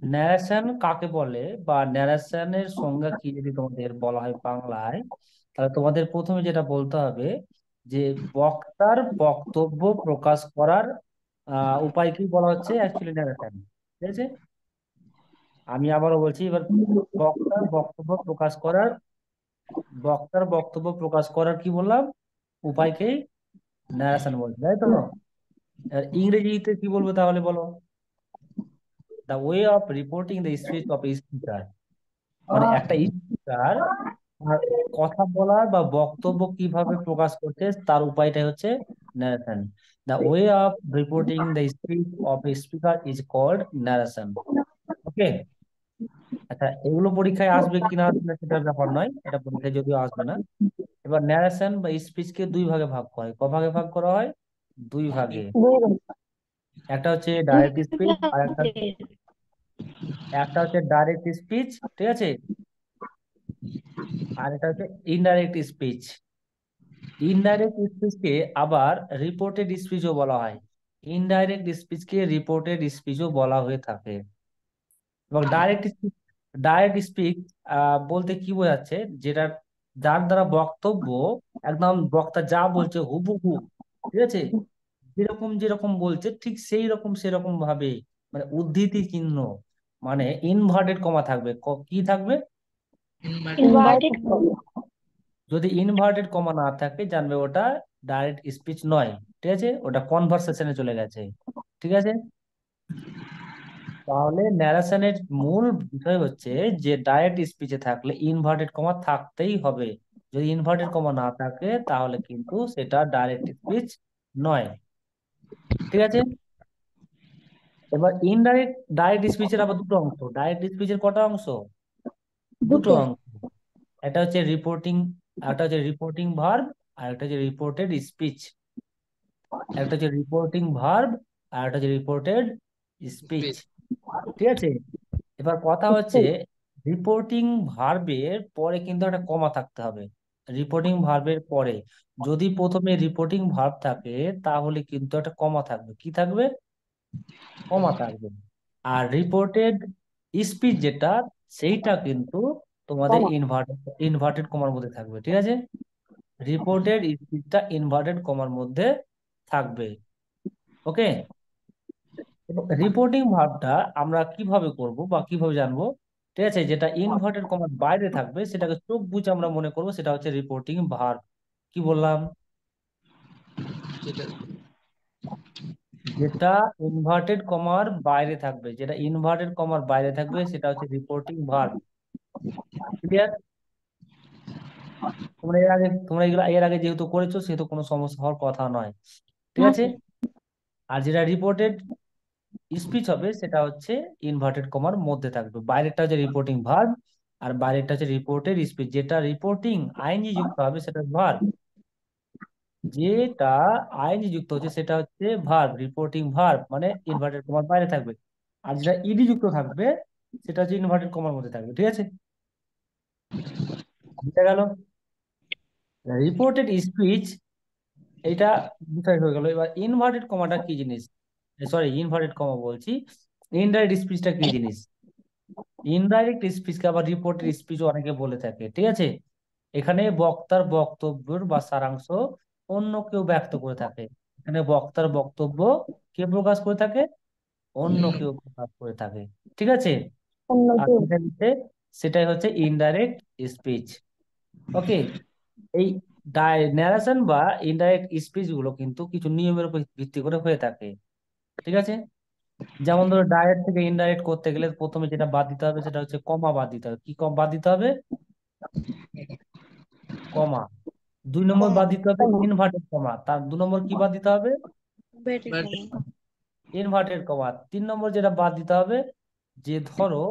Narration কাকে বলে বা ন্যারেশনের সংজ্ঞা কি যদি তোমাদের বলা হয় বাংলায়, তাহলে তোমাদের প্রথমে যেটা বলতে হবে যে বক্তার বক্তব্য প্রকাশ করার উপায় কি বলা হচ্ছে অ্যাকচুয়ালি ন্যারেশন। ঠিক আছে, আমি আবারও বলছি এবার। বক্তার বক্তব্য প্রকাশ করার বক্তার বক্তব্য প্রকাশ করার কি বললাম, উপায়কেই ন্যারেশন বলছে, তাই তো? আর ইংরেজিতে কি বলবো তাহলে বলো? The way of reporting the speech of speaker. মানে একটা স্পিকার কথা বলার বা বক্তব্য কিভাবে প্রকাশ করছে তার উপায়টাই হচ্ছে narration. The way of reporting the speech of a speaker is called narration. Okay. আচ্ছা, এগুলো পরীক্ষায় আসবে কিনা আসবে না সেটার ব্যাপার নয়, এটা পরীক্ষায় যদিও আসবে না। এবার ন্যারেশন বা স্পিচকে দুই ভাগে ভাগ করা হয়। ক ভাগে ভাগ করা হয়? দুই ভাগে। দুই রকম। একটা হচ্ছে দুই ডাইরেক্ট স্পিচ, আর একটা ভাগে। একটা হচ্ছে ডাইরেক্ট স্পিচ, ঠিক আছে, আর একটা হচ্ছে ইনডাইরেক্ট স্পিচ। ইনডাইরেক্ট স্পিচকে আবার রিপোর্টেড স্পিচও বলা হয়। ইনডাইরেক্ট স্পিচকে রিপোর্টেড স্পিচও বলা হয়ে থাকে। এবং ডাইরেক্ট স্পিচ বলতে কি বোঝাচ্ছে, যেটা যার দ্বারা বক্তব্য একদম বক্তা যা বলছে হুবহু, ঠিক আছে, যেরকম যেরকম বলছে ঠিক সেই রকম সেরকম ভাবে, মানে উদ্ধৃতি চিহ্ন, মানে ইনভার্টেড কমা থাকবে। কি থাকবে? Inverted comma. যদি ইনভার্টেড কমা না থাকে জানবে ওটা ডাইরেক্ট স্পিচ নয়। ঠিক আছে, ওটা কনভারসেশনে চলে গেছে। ঠিক আছে, তাহলে ন্যারেশনের মূল বিষয় হচ্ছে যে ডাইরেক্ট স্পিচে থাকলে ইনভার্টেড কমা থাকতেই হবে। যদি ইনভার্টেড কমা না থাকে তাহলে কিন্তু সেটা ডাইরেক্ট স্পিচ নয়। ঠিক আছে, এবার ডাইরেক্ট স্পিচের আবার দুটো অংশ। ডাইরেক্ট স্পিচের কটা অংশ? দুটো দুটো। অংশ। একটা হচ্ছে রিপোর্টিং, একটা হচ্ছে রিপোর্টিং ভার্ব, আর একটা হচ্ছে রিপোর্টেড স্পিচ। একটা হচ্ছে রিপোর্টিং ভার্ব, আর একটা হচ্ছে রিপোর্টেড স্পিচ। ঠিক আছে, এবার কথা হচ্ছে রিপোর্টিং ভার্বের পরে কিন্তু একটা কমা থাকতে হবে। রিপোর্টিং ভার্বের পরে যদি প্রথমে রিপোর্টিং ভার্ব থাকে তাহলে কিন্তু একটা কমা থাকবে। কি থাকবে? কমা থাকবে। আর রিপোর্টেড স্পিচ যেটা, সেইটা কিন্তু তোমাদের কমা। ইনভার্টেড কমার মধ্যে থাকবে। ঠিক আছে, রিপোর্টেড স্পিচটা ইনভার্টেড কমার মধ্যে থাকবে। ওকে। রিপোর্টিং ভার্বটা আমরা কিভাবে করব বা কিভাবে জানবো? ঠিক আছে, যেটা ইনভার্টেড কমার বাইরে থাকবে সেটাকে চোখ বুজে আমরা মনে করবো সেটা হচ্ছে রিপোর্টিং ভার্ব। কি বললাম? যেটা ইনভার্টেড কমার বাইরে থাকবে, যেটা ইনভার্টেড কমার বাইরে থাকবে সেটা হচ্ছে রিপোর্টিং ভার্ব। ক্লিয়ার? তোমরা এগুলো এর আগে যেহেতু করেছো সেহেতু কোনো সমস্যা হওয়ার কথা নয়। ঠিক হ্যাঁ আছে, স্যার। আর যেটা রিপোর্টেড স্পিচ হবে সেটা হচ্ছে ইনভার্টেড কমার মধ্যে থাকবে। বাইরেটা হচ্ছে রিপোর্টিং ভার্ব, আর বাইরেটা হচ্ছে রিপোর্টেড স্পিচ। যেটা রিপোর্টিং আইএনজি যুক্ত হবে সেটা ভার্ব, যেটা আইএনজি যুক্ত হচ্ছে সেটা হচ্ছে ভার্ব, রিপোর্টিং ভার্ব মানে ইনভার্টেড কমার বাইরে থাকবে। আর যেটা ইডি যুক্ত থাকবে সেটা হচ্ছে ইনভার্টেড কমার মধ্যে থাকবে। ঠিক আছে, বুঝা গেল? রিপোর্টেড স্পিচ এটা বিষয় হয়ে গেল। এবার ইনভার্টেড কমাটা কি জিনিস? সরি, ইনভার্টেড কমা বলছি, ইনডাইরেক্ট স্পিচটা কি জিনিস? ইনডাইরেক্ট স্পিচকে আবার রিপোর্টেড স্পিচ অনেকে বলে থাকে। ঠিক আছে, এখানে বক্তার বক্তব্যের বা সারাংশ অন্য কেউ ব্যক্ত করে থাকে। এখানে বক্তার বক্তব্য কে প্রকাশ করে থাকে? অন্য কেউ প্রকাশ করে থাকে। ঠিক আছে, আর অন্যকে। সেটাই হচ্ছে ইনডাইরেক্ট স্পিচ। ওকে। এই ন্যারেশন বা ইনডাইরেক্ট স্পিচ গুলো কিন্তু কিছু নিয়মের উপর ভিত্তি করে হয়ে থাকে। ঠিক আছে, যেমন ধরো ডাইরেক্ট থেকে ইনডাইরেক্ট করতে গেলে প্রথমে যেটা বাদ দিতে হবে সেটা হচ্ছে কমা বাদ দিতে হবে। কি কম বাদ দিতে হবে? কমা। 2 নম্বর বাদ দিতে হবে কমা। ইনভার্টেড কমা। তার 2 নম্বর কি বাদ দিতে হবে? Inverted comma. ইনভার্টেড কমা। 3 নম্বর যেটা বাদ দিতে হবে, যে ধরো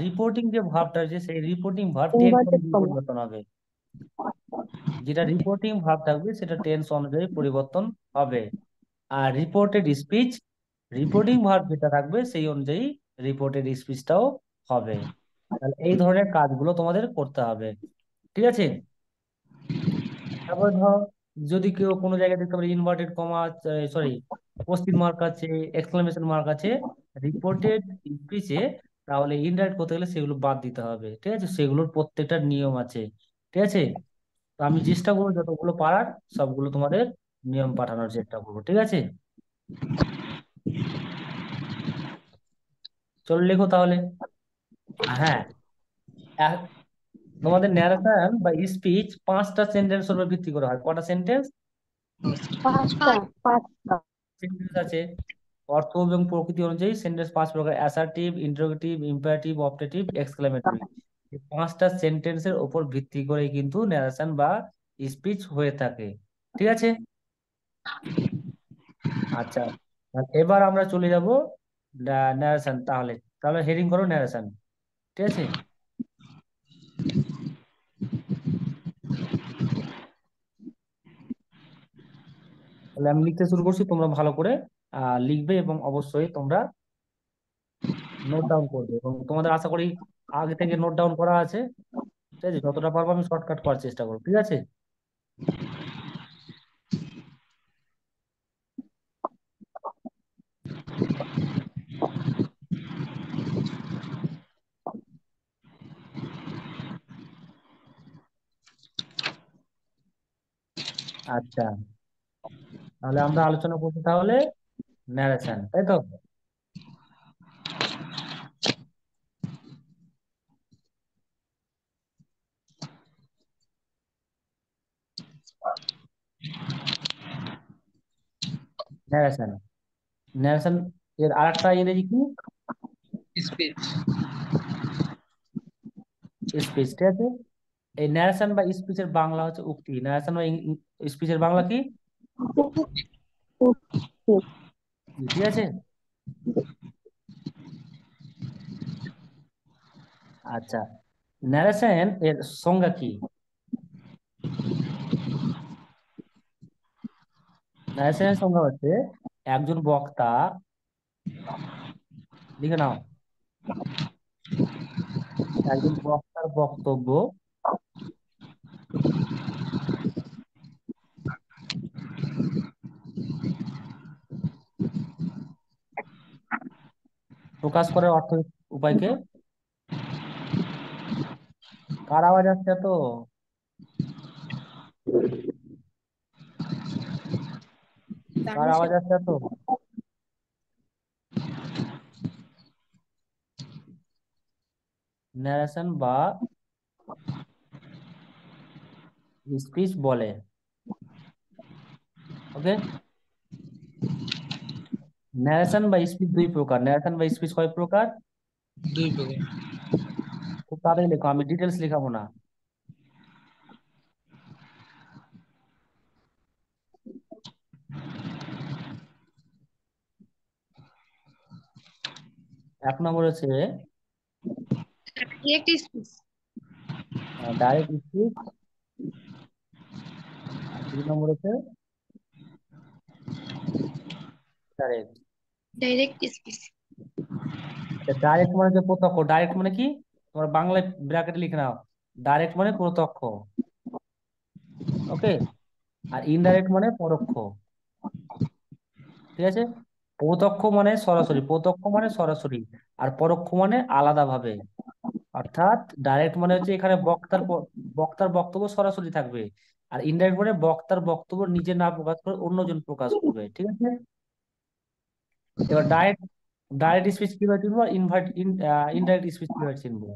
রিপোর্টিং যে ভার্বটা আছে সেই রিপোর্টিং ভার্ব টেন্স ইনভার্টেড অনুযায়ী কমা। পরিবর্তন হবে। যেটা রিপোর্টিং ভার্ব থাকবে সেটা টেন্স অনুযায়ী পরিবর্তন হবে। আর রিপোর্টিং ভার্ব যেটা থাকবে সেই অনুযায়ী রিপোর্টেড স্পিচটাও হবে। তাহলে এই ধরনের কাজগুলো তোমাদের করতে হবে। ঠিক আছে, তারপরে ধরো যদি কেউ কোনো জায়গায় দেখতে পারে inverted comma, sorry, question mark আছে, এক্সক্লামেশন মার্ক আছে রিপোর্টেড স্পিচে, তাহলে ইনডাইরেক্ট করতে গেলে সেগুলো বাদ দিতে হবে, ঠিক আছে? সেগুলোর প্রত্যেকটা নিয়ম আছে, ঠিক আছে? তো আমি চেষ্টা করবো যতগুলো পারার সবগুলো তোমাদের নিয়ম পাঠানোর চেষ্টা করবো, ঠিক আছে? চল লেখো তাহলে। আর হ্যাঁ, এক- তোমাদের ন্যারেশন বা স্পিচ 5টা সেন্টেন্সের উপর ভিত্তি করে হয়। কটা সেন্টেন্স? পাঁচ। 5টা সেন্টেন্স আছে। অর্থ এবং প্রকৃতি অনুযায়ী সেন্টেন্স 5 প্রকার: assertive, interrogative, imperative, objective, exclamatory. এই 5টা সেন্টেন্সের উপর ভিত্তি করে কিন্তু ন্যারেশন বা স্পিচ হয়ে থাকে, ঠিক আছে? আচ্ছা, এবার আমরা চলে যাব ন্যারেশন। তাহলে তাহলে হেডিং করো ন্যারেশন, ঠিক আছে? তাহলে আমি লিখতে শুরু করছি, তোমরা ভালো করে লিখবে এবং অবশ্যই তোমরা নোট ডাউন করবে, এবং তোমাদের আশা করি আগে থেকে নোট ডাউন করা আছে, ঠিক আছে? যতটা পারবো আমি শর্টকাট করার চেষ্টা করবো, ঠিক আছে? আচ্ছা, তাহলে আমরা আলোচনা করছি তাহলে ন্যারেশন, তাই তো? ন্যারেশন, ন্যারেশন এর আরেকটা ইংরেজি কি? স্পিচ। স্পিচ, ঠিক আছে? এই ন্যারেশন বা স্পিচের বাংলা হচ্ছে উক্তি। ন্যারেশন বা স্পিচের বাংলা কি? ঠিক আছে। আচ্ছা, ন্যারেশন এর সংজ্ঞা কি? ন্যারেশনের সংজ্ঞা হচ্ছে একজন বক্তা, লিখে নাও, একজন বক্তার বক্তব্য প্রকাশ করার অর্থ উপায়কে। কার আওয়াজ আসছে তো? কার আওয়াজ আসছে তো? ন্যারেশন বা স্পিচ বলে, ওকে? ন্যারেশন বা স্পিচ দুই প্রকার। ন্যারেশন বা স্পিচ কয় প্রকার? দুই প্রকার। খুব তাড়াতাড়ি লেখো, আমি ডিটেলস লেখাবো না। এক নম্বর হচ্ছে ডিরেক্ট স্পিচ। ডাইরেক্ট স্পিচ, আর 2 নম্বর হচ্ছে ডাইরেক্ট। Direct speech. ডাইরেক্ট মানে যে প্রত্যক্ষ। ডাইরেক্ট মানে কি? তোমার বাংলায় ব্র্যাকেটে লিখে নাও, ডাইরেক্ট মানে প্রত্যক্ষ, ওকে? আর ইনডাইরেক্ট মানে পরোক্ষ, ঠিক আছে? প্রত্যক্ষ মানে সরাসরি, প্রত্যক্ষ মানে সরাসরি, আর পরোক্ষ মানে আলাদাভাবে। অর্থাৎ ডাইরেক্ট মানে হচ্ছে এখানে বক্তার বক্তব্য সরাসরি থাকবে, আর ইনডাইরেক্ট মানে বক্তার বক্তব্য নিজে না প্রকাশ করে অন্যজন প্রকাশ করবে, ঠিক আছে? এবার ডাইরেক্ট ডাইরেক্ট স্পিচ কিভাবে চিনবো, ইনডাইরেক্ট স্পিচ কিভাবে চিনবো?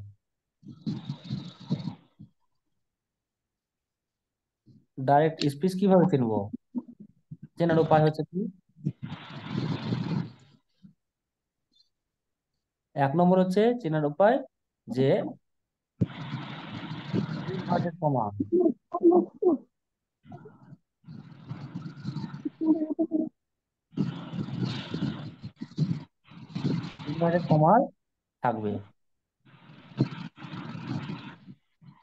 ডাইরেক্ট স্পিচ কিভাবে চিনবো? চেনার উপায় হচ্ছে কি? 1 নম্বর হচ্ছে চেনার উপায় যে ইনভার্টেড কমা। ইনভার্টেড কমা থাকবে,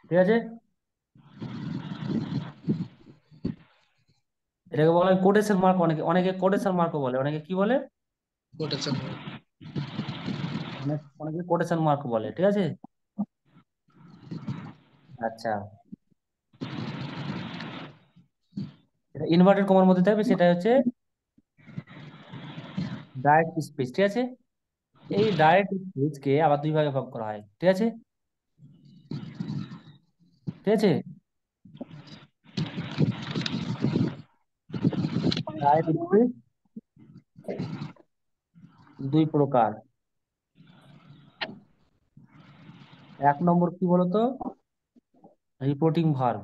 ঠিক আছে? এটাকে বলা হয় কোটেশন মার্ক। অনেকে অনেকে কোটেশন মার্কও বলে, অনেকে কি বলে? কোটেশন। অনেকে কোটেশন মার্ক বলে, ঠিক আছে? আচ্ছা, এটা ইনভার্টেড কমার মধ্যে থাকবে, সেটা হচ্ছে ডাইরেক্ট স্পিচ, ঠিক আছে? এই ডাইরেক্ট স্পিচকে আবার দুই ভাগে ভাগ করা হয়, ঠিক আছে? ঠিক আছে, ডাইরেক্ট স্পিচ দুই প্রকার। এক নম্বর কি বলতো, রিপোর্টিং ভার্ব।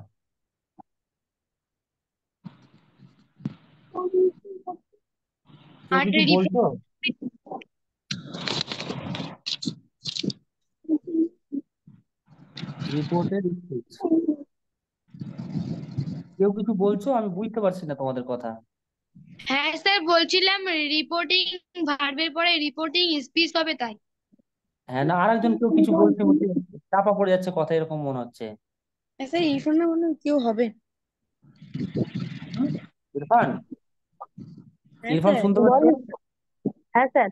কেউ আর কিছু বলছো? রিপোর্টেড স্পিচ, কেউ কিছু বলছো? আমি বুঝতে পারছি না তোমাদের কথা। হ্যাঁ স্যার, বলছিলাম রিপোর্টিং ভার্বের পরে রিপোর্টিং স্পিচ হবে তাই। হ্যাঁ, না আরেকজন কেউ কিছু বলছে বলছে, চাপা পড়ে যাচ্ছে কথা, এরকম মনে হচ্ছে। স্যার ইরফান মনে হয় কেউ হবে। হুম? ইরফান, হ্যাঁ ইরফান স্যার। শুনতে পাচ্ছ? হ্যাঁ স্যার।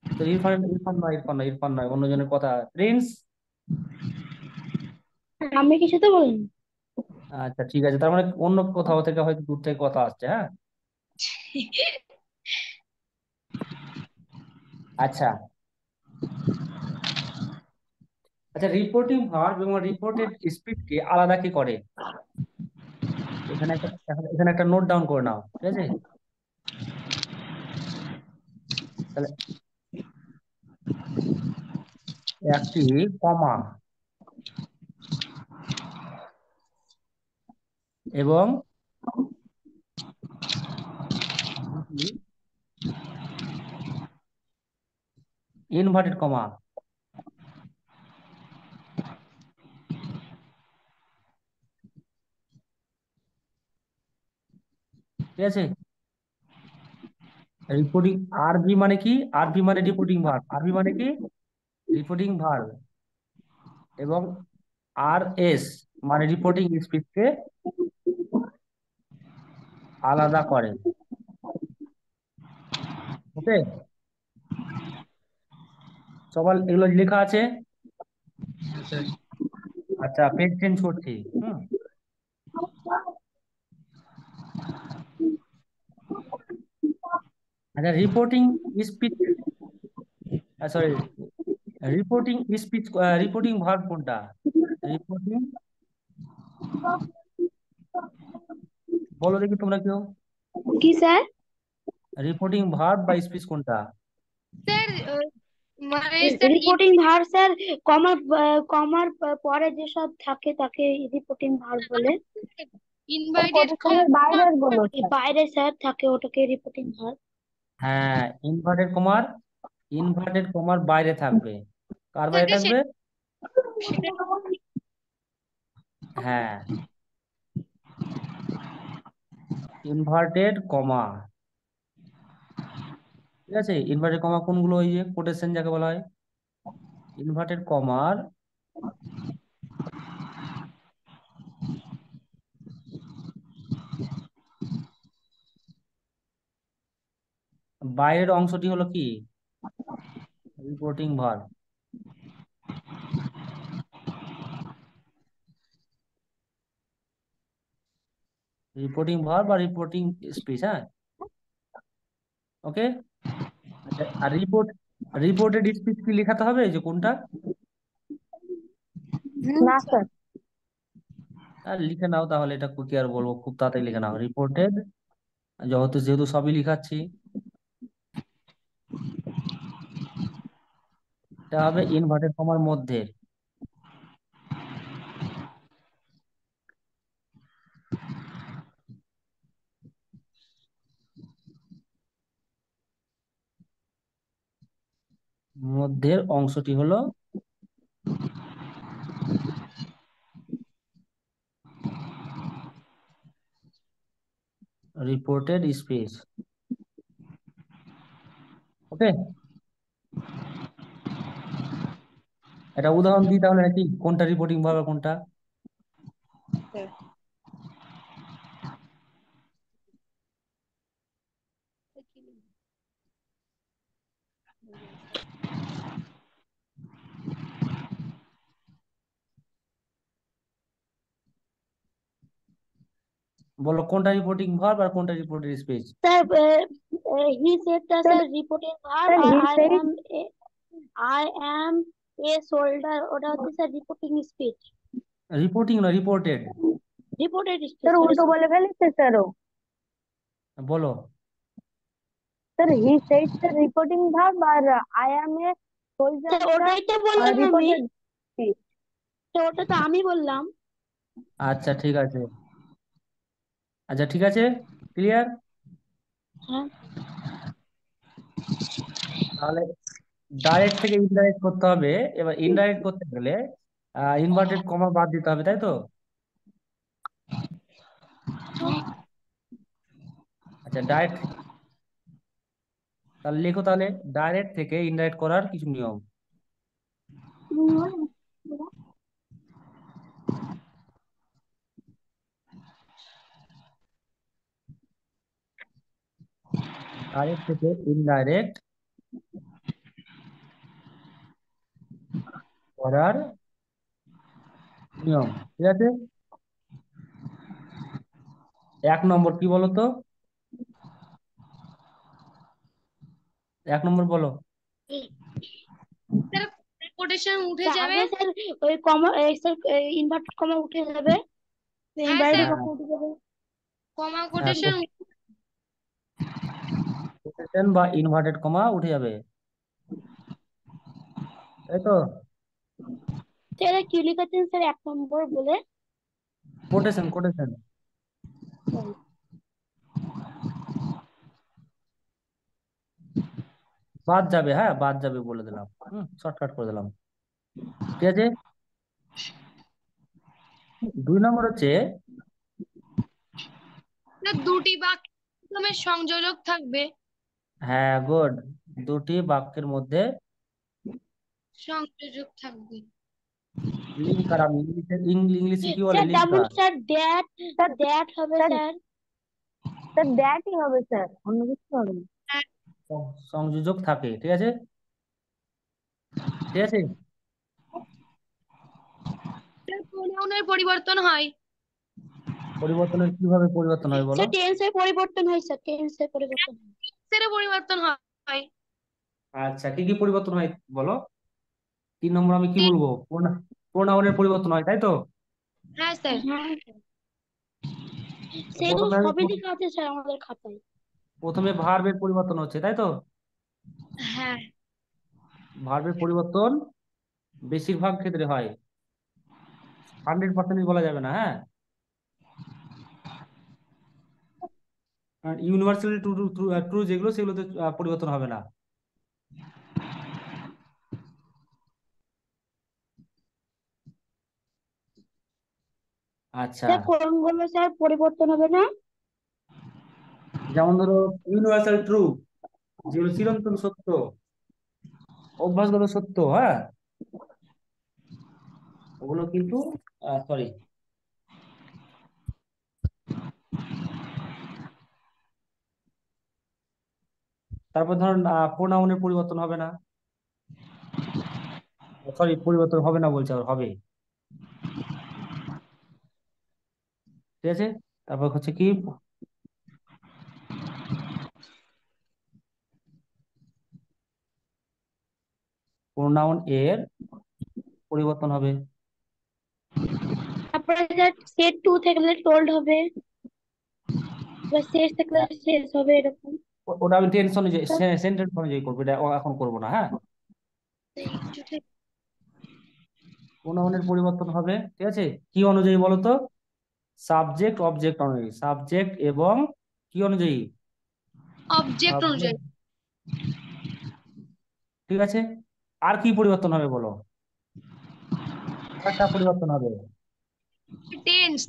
তো ইরফান, ইরফান নয়, অন্যজনের কথা। প্রিন্স। আমি কিছু তো বলিনি। আচ্ছা ঠিক আছে, তার মানে অন্য কোথাও থেকে হয়তো দূর থেকে কথা আসছে, হ্যাঁ। আচ্ছা আচ্ছা, রিপোর্টিং ভার্ব এবং রিপোর্টেড স্পিচকে আলাদা কি করে? এখানে একটা নোট ডাউন করে নাও, ঠিক আছে? তাহলে একটি কমা এবং দুটি ইনভার্টেড কমা, ঠিক আছে? রিপোর্টিং আরবি মানে কি? আরবি মানে রিপোর্টিং ভার্ব। আরবি মানে কি? Reporting verb. এবং আর এস মানে রিপোর্টিং স্পিচকে আলাদা করে। ওকে, সবার এগুলো লেখা আছে? হ্যাঁ স্যার। আচ্ছা, পেজ চেঞ্জ করছি। হুম। আচ্ছা, reporting speech, sorry, reporting speech, reporting verb কোনটা? রিপোর্টিং, বলো দেখি তোমরা কেউ, কি স্যার? রিপোর্টিং ভার্ব বা স্পিচ কোনটা? স্যার মানে স্যার রিপোর্টিং ভার্ব স্যার, কমার কমার পরে যেসব থাকে তাকে রিপোর্টিং ভার্ব বলে। ইনভাইটেড বাইরের গুলো বাইরে স্যার থাকে ওটাকে রিপোর্টিং ভার্ব। হ্যাঁ, ইনভার্টেড কমার বাইরে থাকবে। কার বাইরে থাকে থাকবে? সেটা হ্যাঁ, ইনভার্টেড কমা, ঠিক আছে? ইনভার্টেড কমা কোনগুলো? ওই যে কোটেশন যাকে বলা হয়, ইনভার্টেড কমার বাইরের অংশটি হলো কি? Reporting verb. রিপোর্টিং ভার্ব বা রিপোর্টিং স্পিচ, হ্যাঁ। ওকে। আচ্ছা, আর রিপোর্টেড স্পিচ কি লেখাতে হবে যে কোনটা? না স্যার। আর লিখে নাও তাহলে, এটা কি আর বলবো, খুব তাড়াতাড়ি লিখে নাও। রিপোর্টেড, যেহেতু যেহেতু সবই লিখাচ্ছি, এটা হবে ইনভার্টেড কমার মধ্যে। মধ্যের অংশটি হলো রিপোর্টেড স্পিচ। ওকে, এটা উদাহরণ দিই তাহলে নাকি, কোনটা রিপোর্টিং ভার্ব আর কোনটা? বলো কোনটা রিপোর্টিং ভার্ব আর কোনটা reported speech? Sir he said the sir reporting verb আর I am I am a soldier, ওটা হচ্ছে স্যার রিপোর্টিং স্পিচ। রিপোর্টিং না, reported. Reported speech, sir sorry উল্টো স্যার। বলে ফেলেছে স্যার ও। বলো। Sir he said sir reporting verb, আর I am a soldier sir ওটাই তো বললাম আমি, রিপোর্টেড। তো ওটা তো আমি বললাম। আচ্ছা ঠিক আছে, আচ্ছা ঠিক আছে, ক্লিয়ার। হ্যাঁ তাহলে ডাইরেক্ট থেকে ইনডাইরেক্ট করতে হবে। এবার ইনডাইরেক্ট করতে গেলে ইনভার্টেড কমা বাদ দিতে হবে, তাই তো? আচ্ছা ডাইরেক্ট, তাহলে লেখো তাহলে ডাইরেক্ট থেকে ইনডাইরেক্ট করার কিছু নিয়ম। ডাইরেক্ট থেকে ইনডাইরেক্ট করার নিয়ম, ঠিক আছে। 1 নম্বর কি বলো তো? 1 নম্বর বলো। স্যার কোটেশন উঠে স্যার যাবে। আগে স্যার ওই কমা, স্যার ইনভার্টেড কমা উঠে যাবে, হ্যাঁ বাইরে স্যার, হ্যাঁ, উঠে যাবে। কমা কোটেশন। কোটেশন বা ইনভার্টেড কমা উঠে যাবে, তাই তো? স্যার এটা কি লিখেছেন স্যার 1 নম্বর বলে? কোটেশন, কোটেশন বাদ যাবে, হ্যাঁ বাদ যাবে বলে দিলাম, শর্টকাট করে দিলাম, ঠিক আছে। 2 নম্বর হচ্ছে, স্যার দুটি বাক্যে প্রথমে সংযোজক থাকবে। হ্যাঁ গুড, দুটি বাক্যের মধ্যে সংযোজক থাকবে। লিঙ্কার। আমি ইংলিশে কি বলে? স্যার তার মানে linker. Sir that, sir that হবে স্যার স্যার। স্যার দ্যাটই হবে স্যার, অন্য কিছু হবে না। হ্যাঁ সংযোজক থাকে, ঠিক আছে, ঠিক আছে। স্যার, প্রোনাউনের পরিবর্তন হয়। পরিবর্তনের কিভাবে পরিবর্তন হয় বলো? স্যার টেন্সের পরিবর্তন হয়, স্যার টেন্সের পরিবর্তন হয়। টেন্সের পরিবর্তন হয়। আচ্ছা কি কি পরিবর্তন হয় বলো? 3 নম্বর আমি কি বলবো? প্রোনাউনের পরিবর্তন হয়, তাই তো? হ্যাঁ স্যার। হ্যাঁ সেগুলো প্রথমে সবই লেখা আছে স্যার আমাদের খাতায়। প্রথমে ভার্বের পরিবর্তন হচ্ছে, তাই তো? হ্যাঁ ভার্বের পরিবর্তন বেশিরভাগ ক্ষেত্রে হয়, 100% বলা যাবে না, হ্যাঁ। ইউনিভার্সাল ট্রু ট্রু যেগুলো, সেগুলোতে পরিবর্তন হবে না। আচ্ছা, স্যার কোনগুলো স্যার পরিবর্তন হবে না? যেমন ধরো ইউনিভার্সাল ট্রু, যেগুলো চিরন্তন সত্য, অভ্যাসগত সত্য, হ্যাঁ, ওগুলো কিন্তু সরি, তারপর ধরুন প্রোনাউনের পরিবর্তন হবে না, সরি পরিবর্তন হবে না বলছে, আর হবে, ঠিক আছে। তারপর হচ্ছে কি, প্রোনাউন এর পরিবর্তন হবে। তারপরে স্যার সেট টু থাকলে টোল্ড হবে, বা শেষ থাকলে শেষ হবে, এরকম। ওটা আমি টেন্স অনুযায়ী, সেন্টেন্স অনুযায়ী করবো, এটা এখন করবো না, হ্যাঁ। প্রোনাউনের পরিবর্তন হবে, ঠিক আছে, কি অনুযায়ী বলো তো? সাবজেক্ট অবজেক্ট অনুযায়ী, সাবজেক্ট এবং কি অনুযায়ী? অবজেক্ট অনুযায়ী। Object, ঠিক আছে। আর কি পরিবর্তন হবে বলো? একটা পরিবর্তন হবে, টেন্স।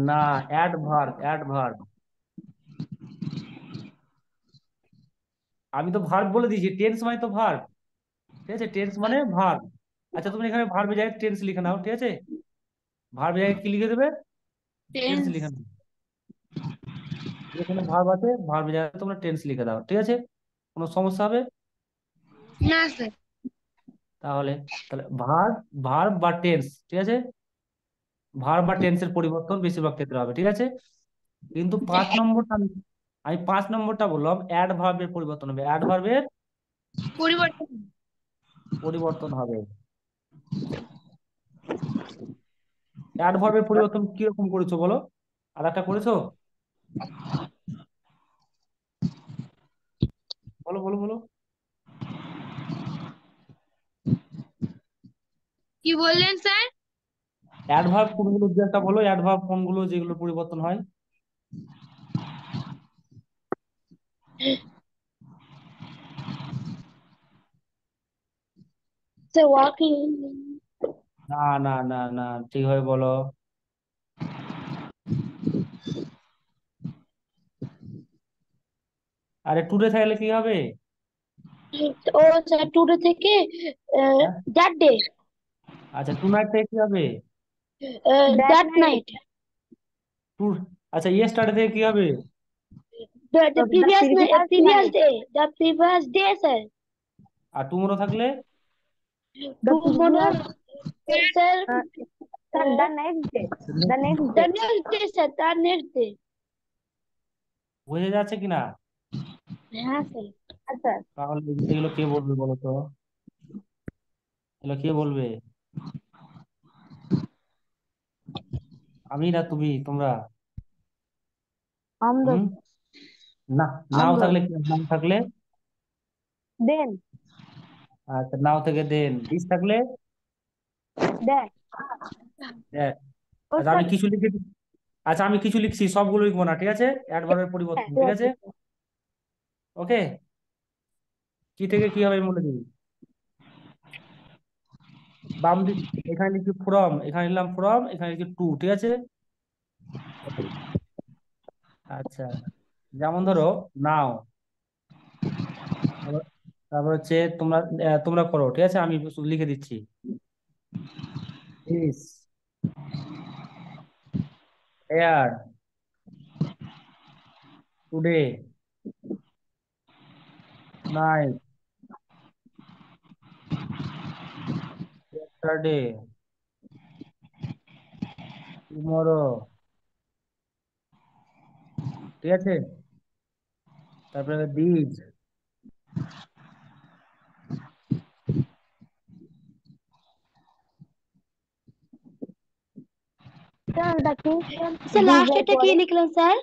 না, অ্যাডভার্ব, অ্যাডভার্ব। আমি তো ভার্ব বলে দিয়েছি, টেন্স মানে তো ভার্ব, ঠিক আছে, টেন্স মানে ভার্ব। আচ্ছা তুমি এখানে ভার্বের জায়গায় টেন্স লিখে নাও, ঠিক আছে, ভার্বের জায়গায় কি লিখে দেবে? Tense tense. লিখে নাও। যেখানে ভার্ব আছে, ভার্বের জায়গায় তোমরা টেন্স লিখে দাও, ঠিক আছে। কোনো সমস্যা হবে? না স্যার। তাহলে তাহলে ভার্ব, ভার্ব বা টেন্স, ঠিক আছে, ভার্ব বা টেন্সের পরিবর্তন বেশিরভাগ ক্ষেত্রে হবে, ঠিক আছে। কিন্তু 5 নম্বরটা আমি 5 নম্বরটা বললাম, অ্যাডভার্বের পরিবর্তন হবে, অ্যাডভার্বের পরিবর্তন। পরিবর্তন হবে। অ্যাডভার্বের পরিবর্তন কিরকম করেছো বলো, আর একটা করেছো? বলো বলো বলো। কি বললেন স্যার? অ্যাডভার্ব কোনগুলো দু একটা বলো, অ্যাডভার্ব কোনগুলো যেগুলো পরিবর্তন হয়? Sir working. না না না না, ঠিকভাবে বলো। আরে টুডে থাকলে কি হবে? ও স্যার টুডে থেকে হ্যাঁ, দ্যাট ডে, আচ্ছা টু নাইট থেকে কি হবে? that that night, night, to, আচ্ছা ইয়েস্টারডে থেকে কি হবে? The the previous previous previous night, day, the previous day sir. আর টুমোরো থাকলে? the tomorrow previous, sir, uh, sir, the next day, the next the day. Next day sir, তার next day. বোঝা যাচ্ছে কিনা? হ্যাঁ স্যার। আচ্ছা, তাহলে এগুলো কে বলবে বলো তো, এগুলো কে বলবে? আমি না তুমি, তোমরা? আমরা, হুম, না, নাও আমরা। থাকলে নাও থাকলে? then, আচ্ছা নাও থেকে দেন, দিস থাকলে? that. হ্যাঁ। ও আচ্ছা স্যার, আমি কিছু লিখে আচ্ছা আমি কিছু লিখছি, সবগুলো লিখবো না, ঠিক আছে? অ্যাডভার্বের হ্যাঁ পরিবর্তন, ঠিক ঠিক আছে আছে? ওকে, কি থেকে কি হবে বলে দিই। বাম দিক, এখানে লিখি ফ্রম, এখানে লিখলাম ফ্রম, এখানে লিখি টু, ঠিক আছে? আচ্ছা, যেমন ধরো নাও, তারপর তারপর হচ্ছে তোমরা, তোমরা করো, ঠিক আছে? আমি শুধু লিখে দিচ্ছি। This, here, today, night, yesterday, tomorrow, ঠিক আছে? তারপরে দিস, স্যার দেখি, স্যার these লাস্ট এর এটা কি পরে, লিখলেন স্যার?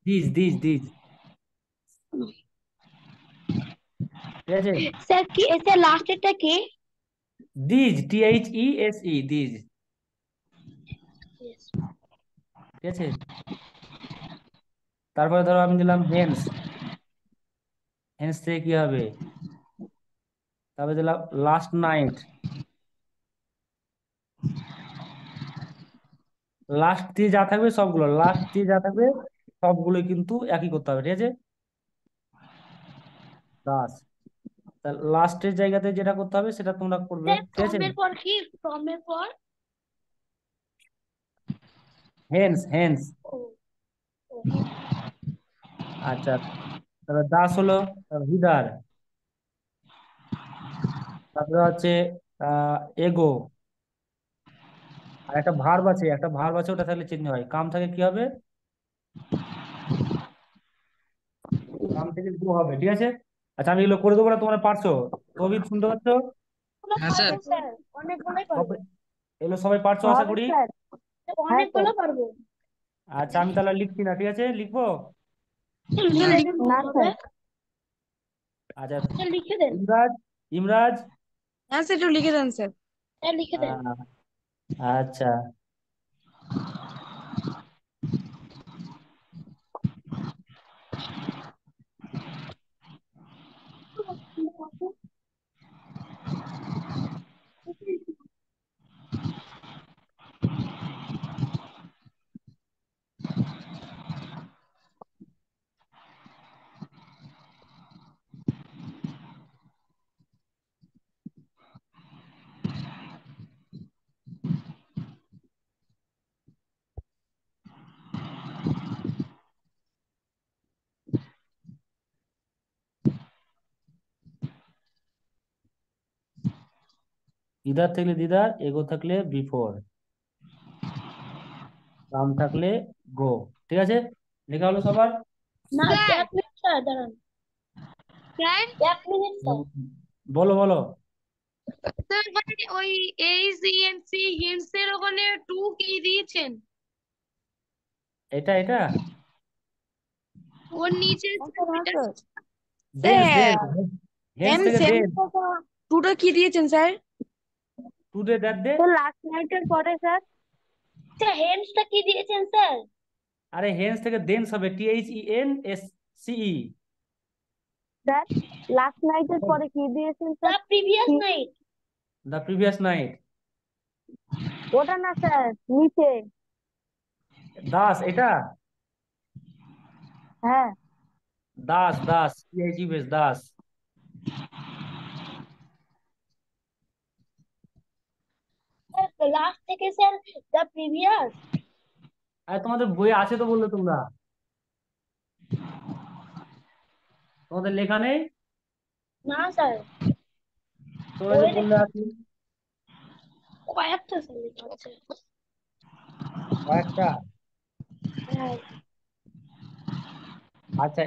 দিস দিস দিস, ঠিক আছে? স্যার কি স্যার লাস্ট এটা কি? দিস, THESE, দিস, ঠিক আছে? তারপরে ধরো আমি দিলাম হেন্স, হেন্স থেকে কি হবে? তারপরে দিলাম লাস্ট নাইট, লাস্ট দিয়ে যা থাকবে সবগুলো, লাস্ট দিয়ে যা থাকবে সবগুলো কিন্তু একই করতে হবে, ঠিক আছে? দাস, লাস্টের জায়গাতে যেটা করতে হবে সেটা তোমরা করবে, স্যার ঠিক আছে? ফ্রমের পর কি? ফ্রমের পর? Haynes, Haynes. ও, ও, আচ্ছা, তারপর দাস হলো, হিদার, তারপরে হচ্ছে এগো, আর একটা ভার্ব আছে, একটা ভার্ব আছে, ওটা থাকলে চিহ্ন হয়, কাম থাকে কি হবে? কাম থেকে গো হবে, ঠিক আছে? আচ্ছা আমি এগুলো করে দেবো না, তোমরা পারছো? তবে শুনতে পাচ্ছ? ওগুলো হ্যাঁ স্যার। পারবো স্যার, অনেকগুলোই পারবো। সব- এগুলো সবাই পারছো আশা হবে করি? স্যার, হ্যাঁ স্যার, অনেকগুলো পারবো। আচ্ছা আমি তাহলে লিখছি না, ঠিক আছে? লিখবো? লিখে না। দেন না হবে। স্যার, আচ্ছা, স্যার লিখে দেন। ইমরাজ, ইমরাজ, হ্যাঁ স্যার একটু লিখে দেন স্যার। স্যার লিখে দেন। আহ, আচ্ছা, ইদার থাকলে দিদার, এগো থাকলে বিফোর, কাম থাকলে গো, ঠিক আছে? লেখা হলো সবার? না স্যার এক মিনিট স্যার দাঁড়ান। স্যার এক মিনিট স্যার। বলো বলো। স্যার ওখানে ওই এইচইএনসি হিন্টস এর ওখানে টু কি দিয়েছেন? এটা এটা ওর নিচে হ্যাঁ sir. Thence sir thence hence থেকে সেম ডেন্স টুটা কি দিয়েছেন স্যার? Today that day. তো লাস্ট নাইটের পরে স্যার। স্যার হেন্সটা কি দিয়েছেন স্যার? আরে হেন্স থেকে দেন্স হবে, THENSCE। স্যার লাস্ট নাইটের পরে কি দিয়েছেন the sir? Previous night. The previous night. ওটা না স্যার, নিচে। দাস এটা হ্যাঁ দাস দাস বেশ দাস। স্যার লাস্ট থেকে স্যার দ্য প্রিভিয়াস। আরে তোমাদের বইয়ে আছে তো বললে তোমরা, তোমাদের লেখা নেই না স্যার, তো এই যে বইয়ে বললে আছে কয়েকটা স্যার লেখা আছে। কয়েকটা। হ্যাঁ আচ্ছা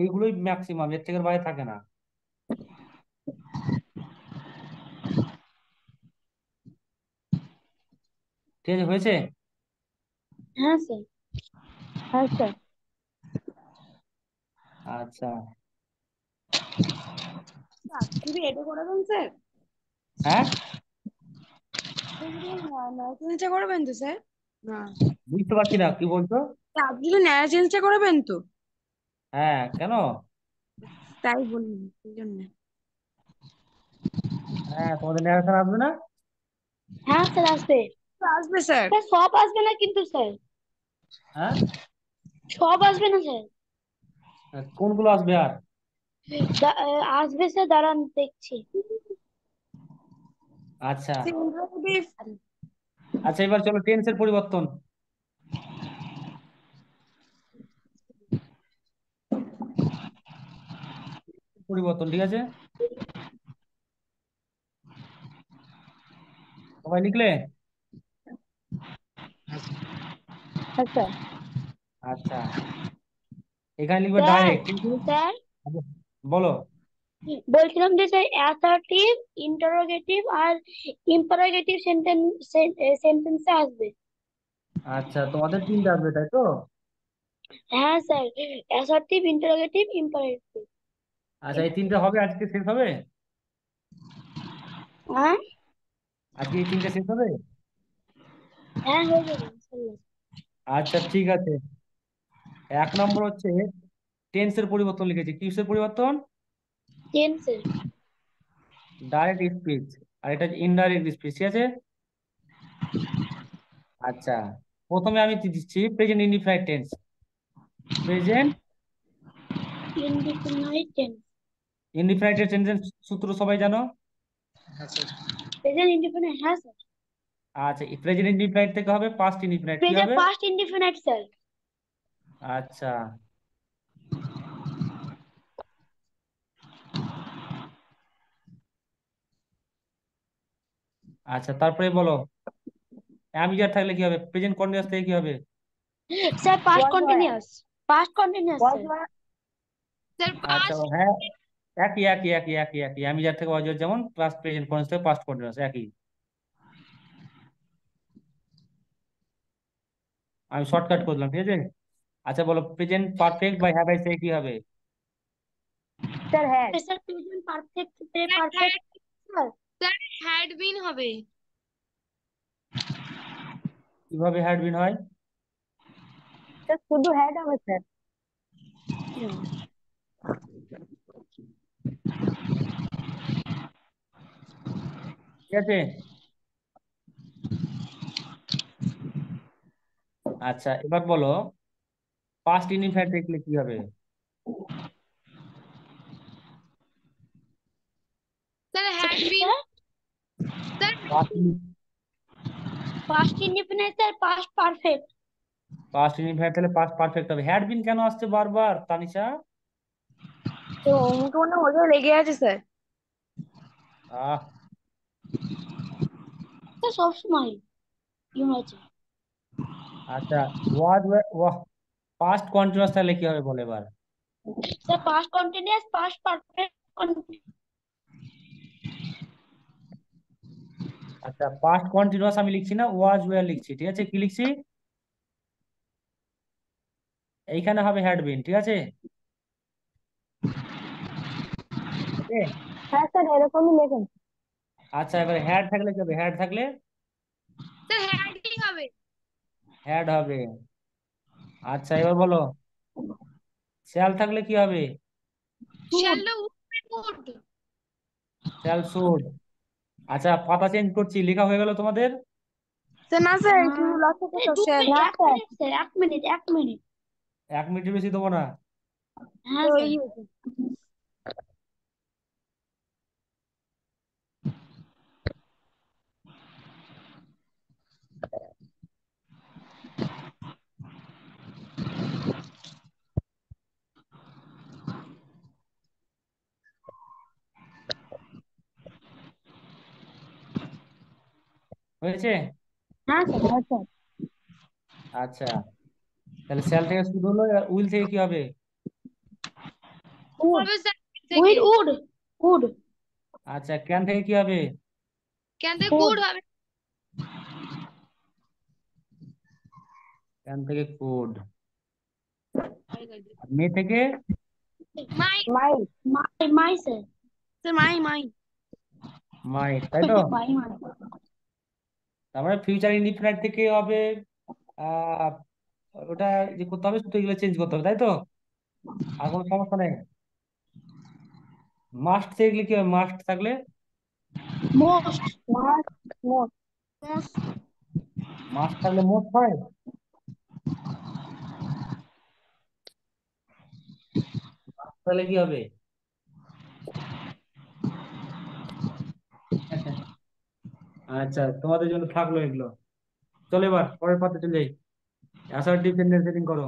এইগুলোই ম্যাক্সিমাম, এর থেকে বাইরে থাকে না। ঠিক আছে, হয়েছে। হ্যাঁ স্যার। হ্যাঁ স্যার। আচ্ছা তুমি এটা করাবেন স্যার? হ্যাঁ, ন্যায় চেঞ্জটা করাবেন তো স্যার? না, বুঝতে পারছি না কি বলছো। আপনি তো ন্যায় চেঞ্জটা করাবেন তো? হ্যাঁ কেন? তাই বললাম সেই জন্য। হ্যাঁ তোমাদের ন্যারেশন আসবে না। হ্যাঁ স্যার আসবে। আসবে স্যার। স্যার সব আসবে না কিন্তু স্যার, হ্যাঁ সব আসবে না স্যার। কোনগুলো আসবে আর? আসবে স্যার, দাঁড়ান দেখছি। আচ্ছা ইন্টারোগেটিভ। আচ্ছা, এবার চলো টেন্সের পরিবর্তন। পরিবর্তন ঠিক আছে, সবাই লিখলে? হ্যাঁ স্যার। আচ্ছা এখানে লিখবে স্যার ডাইরেক্ট, কিন্তু স্যার বলো। বলছিলাম যে স্যার অ্যাসার্টিভ, ইন্টারোগেটিভ আর ইম্পারেটিভ সেন্টেন্সে আসবে। আচ্ছা তোমাদের তিনটা আসবে তাই তো? হ্যাঁ স্যার, অ্যাসার্টিভ, ইন্টারোগেটিভ, ইম্পারেটিভ। আচ্ছা এই তিনটা হবে, আজকে শেষ হবে? হ্যাঁ আজকে এই তিনটা শেষ হবে? হ্যাঁ হয়ে যাবে ইনশাল্লাহ। আচ্ছা ঠিক আছে। 1 নম্বর হচ্ছে টেন্সের পরিবর্তন লিখেছি, কিসের পরিবর্তন? টেন্সের। ডাইরেক্ট স্পিচ, আর এটা ইনডাইরেক্ট স্পিচ, ঠিক আছে। আচ্ছা প্রথমে আমি দিচ্ছি present indefinite tense. Present indefinite tense. Indefinite টেন্সের সূত্র সবাই জানো? হ্যাঁ স্যার। প্রেজেন্ট ইনডিফিনাইট, হ্যাঁ স্যার। আচ্ছা প্রেজেন্ট ইনডিফিনাইট থেকে হবে পাস্ট ইনডিফিনাইট, কি প্রেজেন্ট হবে? Past indefinite sir. আচ্ছা আচ্ছা তারপরে বলো, অ্যামিজার থাকলে কি হবে? প্রেজেন্ট কন্টিনিউয়াস থেকে কি হবে? Sir past was were. Continuous. Past continuous was sir. Were. Sir আচ্ছা পাস্ট। হ্যাঁ, একই অ্যামিজার থেকে ওয়াজ যেমন, প্লাস প্রেজেন্ট কন্টিনিউয়াস থেকে পাস্ট কন্টিনিউয়াস একই। আমি শর্টকাট করলাম, ঠিক আছে। আচ্ছা বলো, present perfect by have I say কি হবে? Sir had. Sir present perfect, sir perfect sir. Sir had been হবে। কিভাবে হ্যাড বিন হয়? স্যার শুধু হ্যাড হবে স্যার। ঠিক আছে। আচ্ছা এবার বলো, পাস্ট ইনডিফিনাইট দেখলে কি হবে? Sir had been. Sir past indefinite sir, past perfect. Past indefinite তাহলে পাস্ট পারফেক্ট হবে। হ্যাড বিন কেন আসছে বারবার তানিশা? তো অঙ্ক না ওদের লেগে আছে স্যার। আহ স্যার সবসময় কি হয়েছে? আচ্ছা ওয়াজ, পাস্ট কন্টিনিউয়াস তাহলে কি হবে বলে এবার? Sir past continuous, past perfect. আচ্ছা, পাস্ট কন্টিনিউয়াস আমি লিখছি না, ওয়াজ ওয়্যার লিখছি, ঠিক আছে? কি লিখছি? এইখানে হবে হ্যাড বিন, ঠিক আছে? ওকে। হ্যাঁ স্যার, এরকমই লেখেন। আচ্ছা, এবার হ্যাড থাকলে কি হবে? হ্যাড থাকলে স্যার হ্যাডিং হবে। হ্যাড হবে। আচ্ছা, এবার বলো, শ্যাল থাকলে কি হবে? শ্যালো উড। Shall should. আচ্ছা, পাতা চেঞ্জ করছি, লেখা হয়ে গেল তোমাদের? স্যার না স্যার, একটু লক্ষ্য এই করো দু স্যার। মিনিট, না এক স্যার, মিনিট স্যার, এক মিনিট, এক মিনিট। 1 মিনিটের বেশি দেবো না। হ্যাঁ তো স্যার। এই হয়েছে? হ্যাঁ স্যার। হ্যাঁ স্যার। আচ্ছা, তাহলে শ্যাল থেকে শুরু হলো, এবার উইল থেকে কি হবে? উড। হবে স্যার উইল, থেকে। Would, would. আচ্ছা, ক্যান থেকে কি হবে? কেন থেকে কুড। কুড হবে। ক্যান থেকে কুড। মে থেকে might. My. My sir. Sir my মাই। মাইট, তাই তো? মাই মাই। তারপরে ফিউচার ইনডিফিনাইট থেকে হবে আহ ওটা যে করতে হবে, শুধু এগুলো চেঞ্জ করতে হবে, তাই তো? আর কোনো সমস্যা নেই। মাস্ট থেকে কি হবে? মাস্ট থাকলে most. Must. Most. Most. Must থাকলে মোস্ট হয়। তাহলে কি হবে? আচ্ছা, তোমাদের জন্য থাকলো এগুলো। চলো এবার পরের পাতে চলে যাই। অ্যাসার্টিভ সেন্টেন্স সেটিং করো।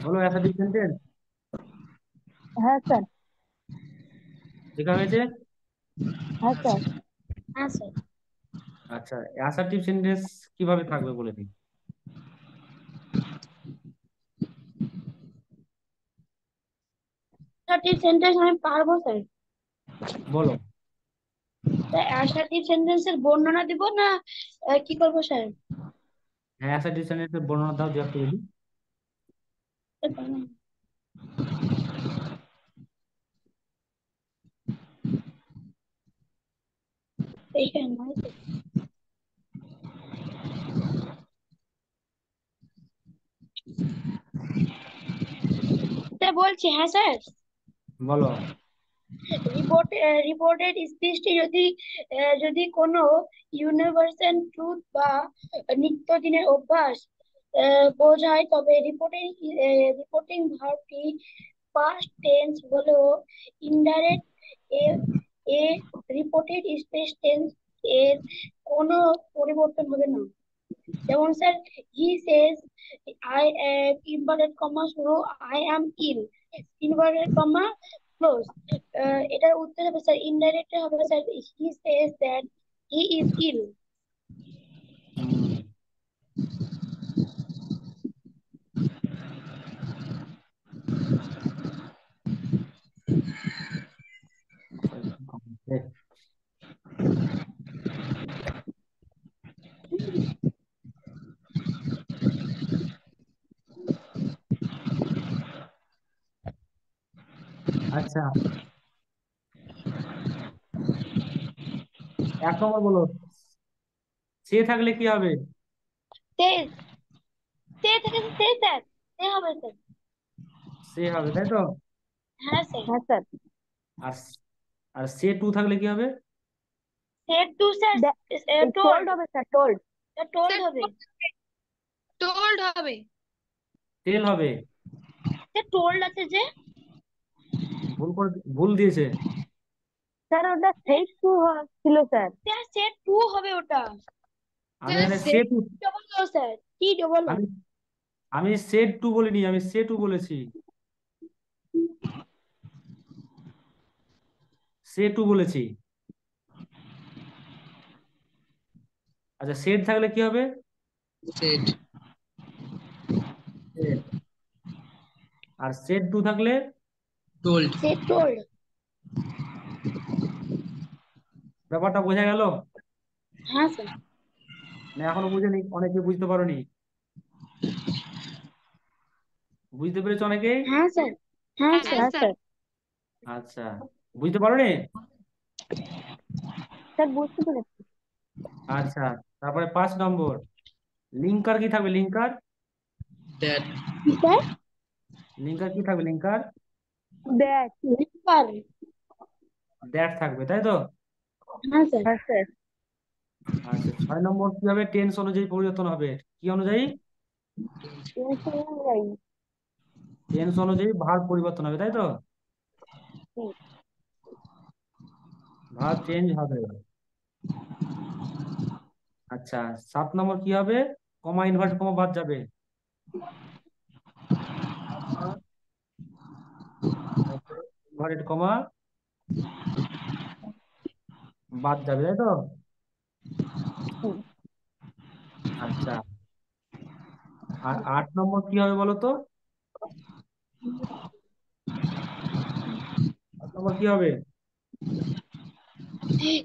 বলো অ্যাসার্টিভ সেন্টেন্স হ্যাঁ স্যার। লেখা হয়েছে? হ্যাঁ স্যার। হ্যাঁ স্যার। আচ্ছা, অ্যাসার্টিভ সেন্টেন্স কিভাবে থাকবে বলে দিই। অ্যাসার্টিভ সেন্টেন্স আমি পারবো স্যার। বলো। অ্যাসার্টিভ সেন্টেন্সের বর্ণনা দিব না কি করবো স্যার? হ্যাঁ, অ্যাসার্টিভ সেন্টেন্সের বর্ণনা দাও দু একটা যদি। এইখানে নয় স্যার। স্যার বলছি, হ্যাঁ স্যার। বলো। রিপোর্টেড স্পিচটি যদি যদি কোনো ইউনিভার্সাল ট্রুথ বা নিত্যদিনের অভ্যাস বোঝায়, তবে রিপোর্টিং ভার্বটি পাস্ট টেন্স হলেও ইনডাইরেক্ট। এ এ রিপোর্টেড স্পিচ টেন্স এর কোনো পরিবর্তন হবে না। যেমন sir, he says I inverted comma শুরু, I am ill, inverted comma close. এটার উত্তর হবে স্যার, ইনডাইরেক্ট হবে sir, he says that he is ill. হুম। আচ্ছা, 1 নম্বর বলো, সে থাকলে কি হবে? সেজ, সে থেকে সে স্যার, সে হবে স্যার। সে হবে, তাই তো? হ্যাঁ স্যার। হ্যাঁ স্যার। আর আর সে টু থাকলে কি হবে? Said to sir, told told, হবে স্যার, টোল্ড। টোল্ড স্যার হবে। টোল্ড হবে। টেল হবে। সে টোল্ড আছে যে। ভুল দিয়েছে। স্যার ওটা সেট টু ছিল স্যার। স্যার সেড টু হবে ওটা। আমি স্যার এখানে say say to, double O sir, T double O. আমি আমি সেড টু বলিনি, আমি সে টু বলেছি। সে টু বলেছি। আচ্ছা, সেড থাকলে কি হবে? said, said. আর সেড টু থাকলে? told, সে টোল্ড। ব্যাপারটা বোঝা গেল? হ্যাঁ স্যার। না এখনো বুঝেনি? অনেকে বুঝতে পারোনি? বুঝতে পেরেছো অনেকেই? হ্যাঁ স্যার। হ্যাঁ হ্যাঁ স্যার। হ্যাঁ স্যার। স্যার। আচ্ছা, বুঝতে পারোনি? স্যার বুঝতে পেরেছি। আচ্ছা, তারপরে 5 নম্বর, লিঙ্কার কি থাকবে? লিঙ্কার, that, কি স্যার? লিঙ্কার কি থাকবে? Linker that. লিঙ্কার। দ্যাট থাকবে, তাই তো? হ্যাঁ স্যার। হ্যাঁ স্যার। আচ্ছা, 6 নম্বর কি হবে? টেন্স অনুযায়ী পরিবর্তন হবে। কি অনুযায়ী? টেনশন অনুযায়ী। টেন্স অনুযায়ী ভার্ব পরিবর্তন হবে, তাই তো? হুম। ভার্ব চেঞ্জ হবে। আচ্ছা, 7 নম্বর কি হবে? কমা ইনভার্ট কমা বাদ যাবে। ইনভার্টেড কমা বাদ যাবে, তাই তো? হুম। আচ্ছা, আর 8 নম্বর কি হবে বলো তো? 8 নম্বর কি হবে?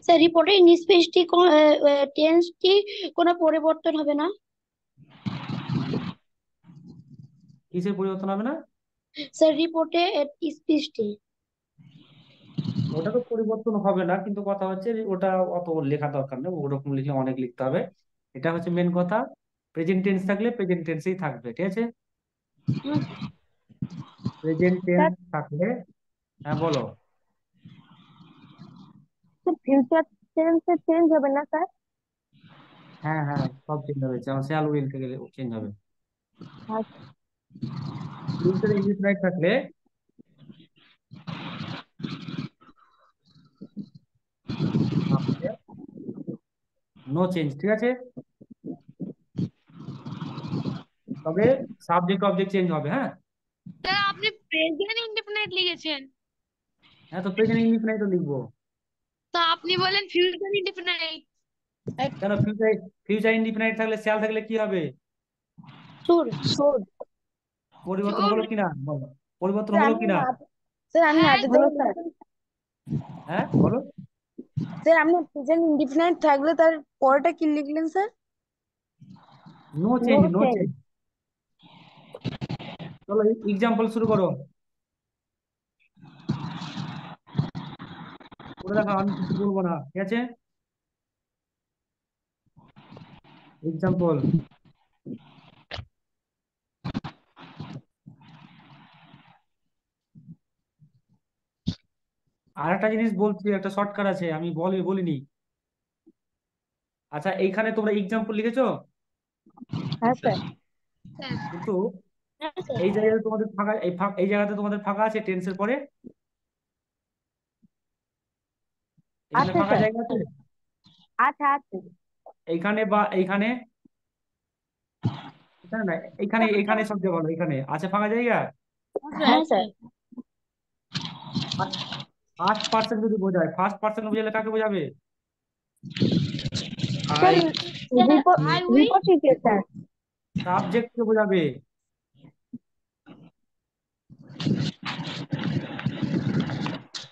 স্যার রিপোর্টের নিষ্পেষটি টেন্সটি কোনো পরিবর্তন হবে না। কিসের পরিবর্তন হবে না? স্যার রিপোর্টে স্পিচটি। ওটা তো পরিবর্তন হবে না, কিন্তু কথা হচ্ছে যে ওটা অত লেখা দরকার নেই, ওরকম লিখলে অনেক লিখতে হবে। এটা হচ্ছে মেন কথা। প্রেজেন্ট টেন্স থাকলে প্রেজেন্ট টেন্সেই থাকবে, ঠিক আছে? হ্যাঁ প্রেজেন্ট টেন্স স্যার থাকলে, হ্যাঁ বলো। ফিউচার টেন্সে চেঞ্জ হবে না স্যার? হ্যাঁ হ্যাঁ, সব চেঞ্জ হবে, যেমন শ্যাল উইল থেকে চেঞ্জ হবে। আচ্ছা। ফিউচার ইনডিফিনাইট থাকলে নো চেঞ্জ, ঠিক আছে? তবে সাবজেক্ট অবজেক্ট চেঞ্জ হবে, হ্যাঁ। স্যার আপনি প্রেজেন্ট ইনডেফিনাইট লিখেছেন, হ্যাঁ, তো প্রেজেন্ট ইনডিফিনাইটও লিখবো। তো আপনি বলেন ফিউচার ইনডেফিনাইট। কেন? ফিউচার, ফিউচার ইনডিফিনাইট থাকলে শ্যাল থাকলে কি হবে? সুর। শুড। পরিবর্তন জোর। হলো কিনা বলো? পরিবর্তন স্যার হলো আমি কিনা? স্যার আমি হ্যাঁ হাতে হ্যালো ধরে স্যার। হ্যাঁ বলো। স্যার আপনি প্রেজেন্ট ইনডিফিনাইট থাকলে তার পরেরটা কি লিখলেন sir? No no change, no change. Change. চলো এক্সাম্পল শুরু করো, করে দেখো, আমি কিছু বলবো না, ঠিক আছে? এক্সাম্পল। আর একটা জিনিস বলছি, একটা শর্টকাট আছে, আমি বলিনি। আচ্ছা, এইখানে তোমরা এক্সাম্পল লিখেছো, হ্যাঁ স্যার। স্যার। কিন্তু হ্যাঁ স্যার। এই জায়গায় তোমাদের ফাঁকা, এই জায়গাতে তোমাদের ফাঁকা আছে টেন্সের পরে, এখানে আছে ফাঁকা স্যার। জায়গা আছে? আচ্ছা আছে। এইখানে বা এইখানে? এখানে না, এইখানে, এখানে সব জায়গা বলো, এখানে আছে ফাঁকা জায়গা? হ্যাঁ স্যার। ফার্স্ট পার্সন যদি বোঝায়, ফার্স্ট পার্সন বোঝালে কাকে বোঝাবে? Sir I, report I me, will. Report কি স্যার? সাবজেক্টকে বোঝাবে।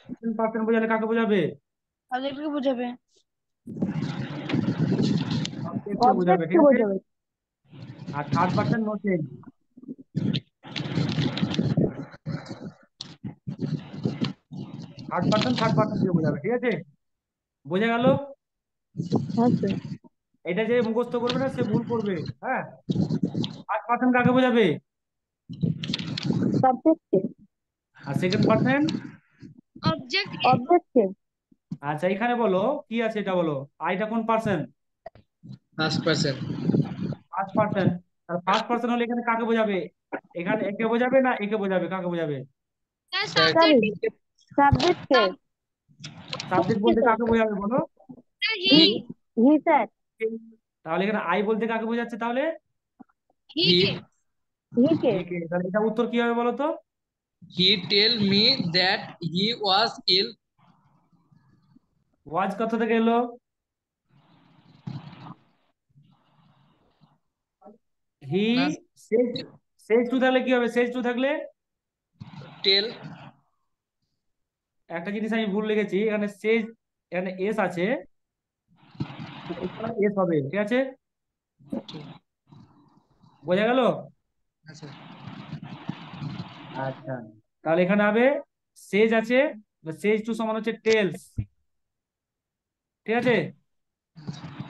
সেকেন্ড পার্সন বোঝালে কাকে বোঝাবে? সাবজেক্টকে বোঝাবে। সাবজেক্টকে বোঝাবে, অবজেক্টকে ঠিক আছে? বোঝাবে। আর third person no change. Third person দিয়ে বোঝাবে, ঠিক আছে? বোঝা গেল? হ্যাঁ স্যার। এটা যে মুখস্থ করবে না সে ভুল করবে, হ্যাঁ। ফার্স্ট পার্সন কাকে বোঝাবে? সাবজেক্টকে। আর সেকেন্ড পার্সন? অবজেক্ট। অবজেক্টকে। আচ্ছা, এখানে বলো কি আছে, এটা বলো। আইটা কোন person? first person, first person. আর ফার্স্ট পার্সন হলে এখানে কাকে বোঝাবে? এখানে একে বোঝাবে না একে বোঝাবে, কাকে বোঝাবে? Sir third, sir subject. সাবজেক্টকে। সাবজেক্ট বলতে কাকে বোঝাবে বলো? Sir he. He. he, he sir. তাহলে এখানে আই বলতে কাকে বোঝাচ্ছে তাহলে? হি কে। he, হিকে। একে। তাহলে এটা উত্তর কি হবে বলো তো? he tell me that he was ill. ওয়াজ কোথা থেকে এলো? হি না সেজ সেজ টু থাকলে কি হবে? সেজ টু থাকলে টেল। একটা জিনিস আমি ভুল লিখেছি, এখানে সেজ, এখানে এস আছে, এস হবে, ঠিক আছে? বোঝা গেল? আচ্ছা আচ্ছা, তাহলে এখানে হবে সেজ আছে, সেজ টু সমান হচ্ছে টেলস, ঠিক আছে?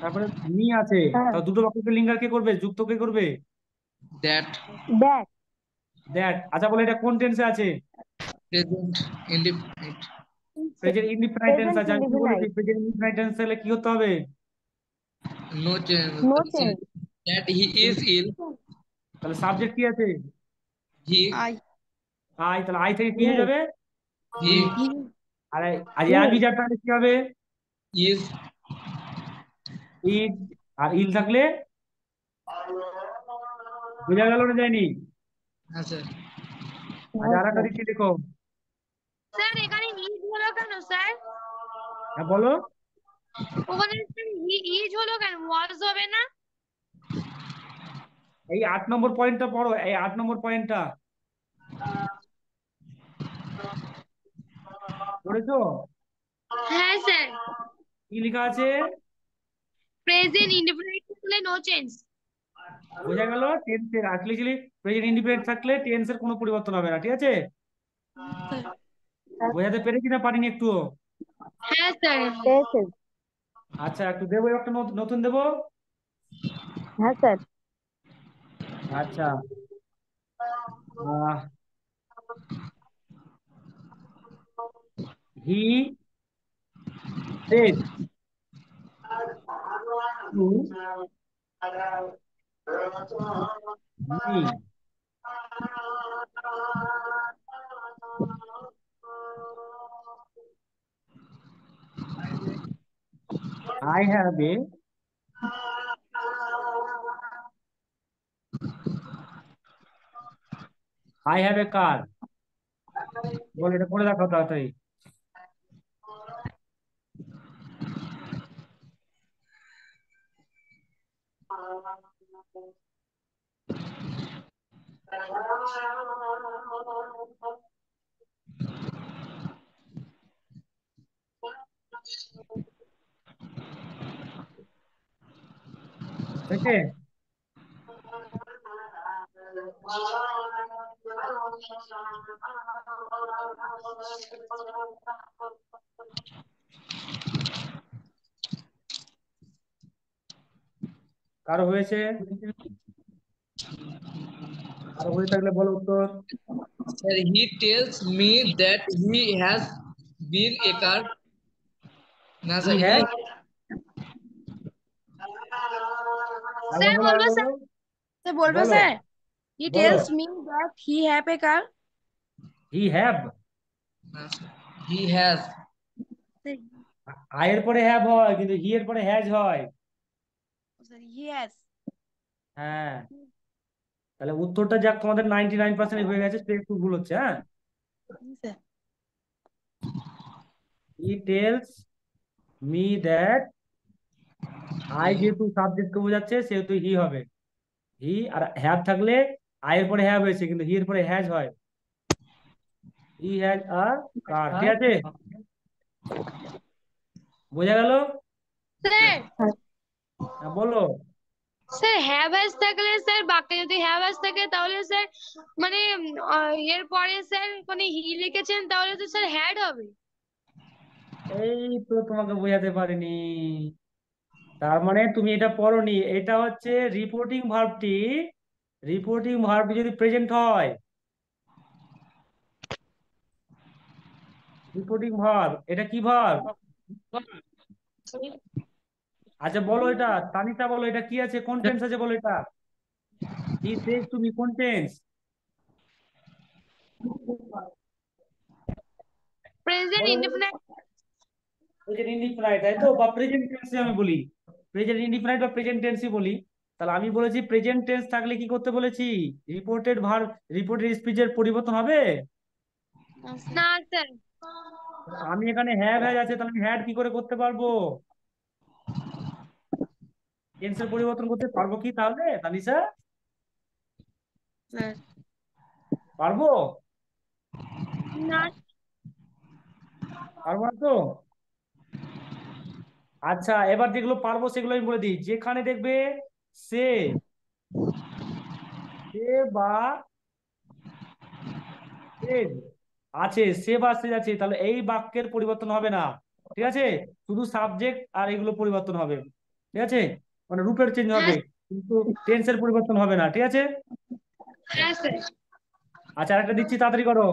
তারপরে মি আছে, হ্যাঁ, তাহলে দুটো বাক্যকে লিঙ্গার কে করবে, যুক্ত কে করবে? That that. দ্যাট। আচ্ছা বলে এটা কোন টেন্সে আছে? Present indefinite. Present indefinite tense present আছে। আমি কি বলেছি? ইনডিফিনাইট। প্রেজেন্ট ইনডিফিনাইট টেন্স হলে কি করতে হবে? No change. No change. That he is ill. তাহলে সাবজেক্ট কি আছে? হি আই আই, তাহলে আই থেকে কি হি। হয়ে যাবে? হি হি আরে আজ হি। আমি যার তাহলে কি হবে? ইজ। ইজ। আর ইল থাকলে বোঝা গেল না যায়নি? আচ্ছা আজ আর একটা দিচ্ছি, দেখো। স্যার এখানে ইজ হলো কেন স্যার? হ্যাঁ বলো। ওখানে ইজ হলো কেন, ওয়াজ হবে না? এই 8 নম্বর পয়েন্টটা পড়ো, এই 8 নম্বর পয়েন্টটা পড়েছো? হ্যাঁ স্যার। কি লেখা আছে? প্রেজেন্ট ইনডিফিনিট হলে নো চেঞ্জ। বোঝা গেল? টেন্সের আসলে প্রেজেন্ট ইন্ডিপেন্ডেন্ট থাকলে টেন্সের কোনো পরিবর্তন হবে না, ঠিক আছে? বোঝাতে পেরেছি না পারিনি একটুও? হ্যাঁ স্যার। পেয়েছে। আচ্ছা, একটু দেবো, একটা নতুন দেবো। হ্যাঁ স্যার। আচ্ছা, he said to me, I have a I have a car. বল, এটা করে দেখাও তাড়াতাড়ি। হয়েছে? কারো হয়েছে? কারো হয়ে থাকলে বলো উত্তর। Sir he tells me that he has been a car. না হি স্যার হি হ্যাজ, একবার স্যার বলো, বলবো আরেকবার স্যার, বলো। স্যার বলবো বলো, স্যার। হি বলো। Tales me that he have a car. He have, না স্যার হি হ্যাজ। আয়ের পরে হ্যাভ হয়, কিন্তু হি এর পরে হ্যাজ হয়। Sir he has. হ্যাঁ, তাহলে উত্তরটা যাক তোমাদের 99% হয়ে গেছে, সে একটু ভুল হচ্ছে। হ্যাঁ, sir he tells me that, I যেহেতু সাবজেক্টকে বোঝাচ্ছে সেহেতু হি হবে। হি আর হ্যাভ থাকলে আয়ের পরে হ্যাভ হয়েছে, কিন্তু হি এর পরে হ্যাজ হয়। হি হ্যাজ আ কার, ঠিক আছে? বোঝা গেল? স্যার হ্যাঁ বলো। স্যার হ্যাভ হ্যাজ থাকলে স্যার, বাক্যে যদি হ্যাভ হ্যাজ থাকে তাহলে স্যার মানে এর পরে স্যার মানে হি লিখেছেন তাহলে তো স্যার হ্যাড হবে। এই তো তোমাকে বোঝাতে পারিনি। তার মানে তুমি এটা পড়োনি। এটা হচ্ছে রিপোর্টিং ভার্বটি, রিপোর্টিং ভার্বটি যদি প্রেজেন্ট হয়, রিপোর্টিং ভার্ব, এটা কি ভার্ব? আচ্ছা বলো, এটা তানিতা বলো, এটা কি আছে, কোন টেন্স আছে বলো এটা? হি সেজ টু মি, কোন টেন্স? প্রেজেন্ট বলো, ইনডিফিনাইট। প্রেজেন্ট ইনডিফিনাইট, তাই তো? বা প্রেজেন্ট টেন্সে আমি বলি, প্রেজেন্ট ইনডিফিনাইট বা প্রেজেন্ট টেন্সই বলি। তাহলে আমি বলেছি প্রেজেন্ট টেন্স থাকলে কি করতে বলেছি? রিপোর্টেড ভার্ব, রিপোর্টেড স্পিচের পরিবর্তন হবে। না স্যার। আমি এখানে হ্যাভ হ্যাজ আছে, তাহলে আমি হ্যাড কি করে করতে পারবো? টেন্সের পরিবর্তন করতে পারবো কি তাহলে তানিশা? স্যার পারবো? না পারবো না তো? আচ্ছা, এবার যেগুলো পারবো সেগুলো আমি বলে দিই। যেখানে দেখবে সে সে বা সেজ আছে, সে বা সেজ আছে, তাহলে এই বাক্যের পরিবর্তন হবে না। ঠিক আছে? শুধু সাবজেক্ট আর এগুলো পরিবর্তন হবে। ঠিক আছে? মানে রূপের চেঞ্জ হ্যাঁ হবে, কিন্তু টেন্সের পরিবর্তন হবে না। ঠিক আছে? হ্যাঁ স্যার। আচ্ছা, আরেকটা দিচ্ছি, তাড়াতাড়ি করো।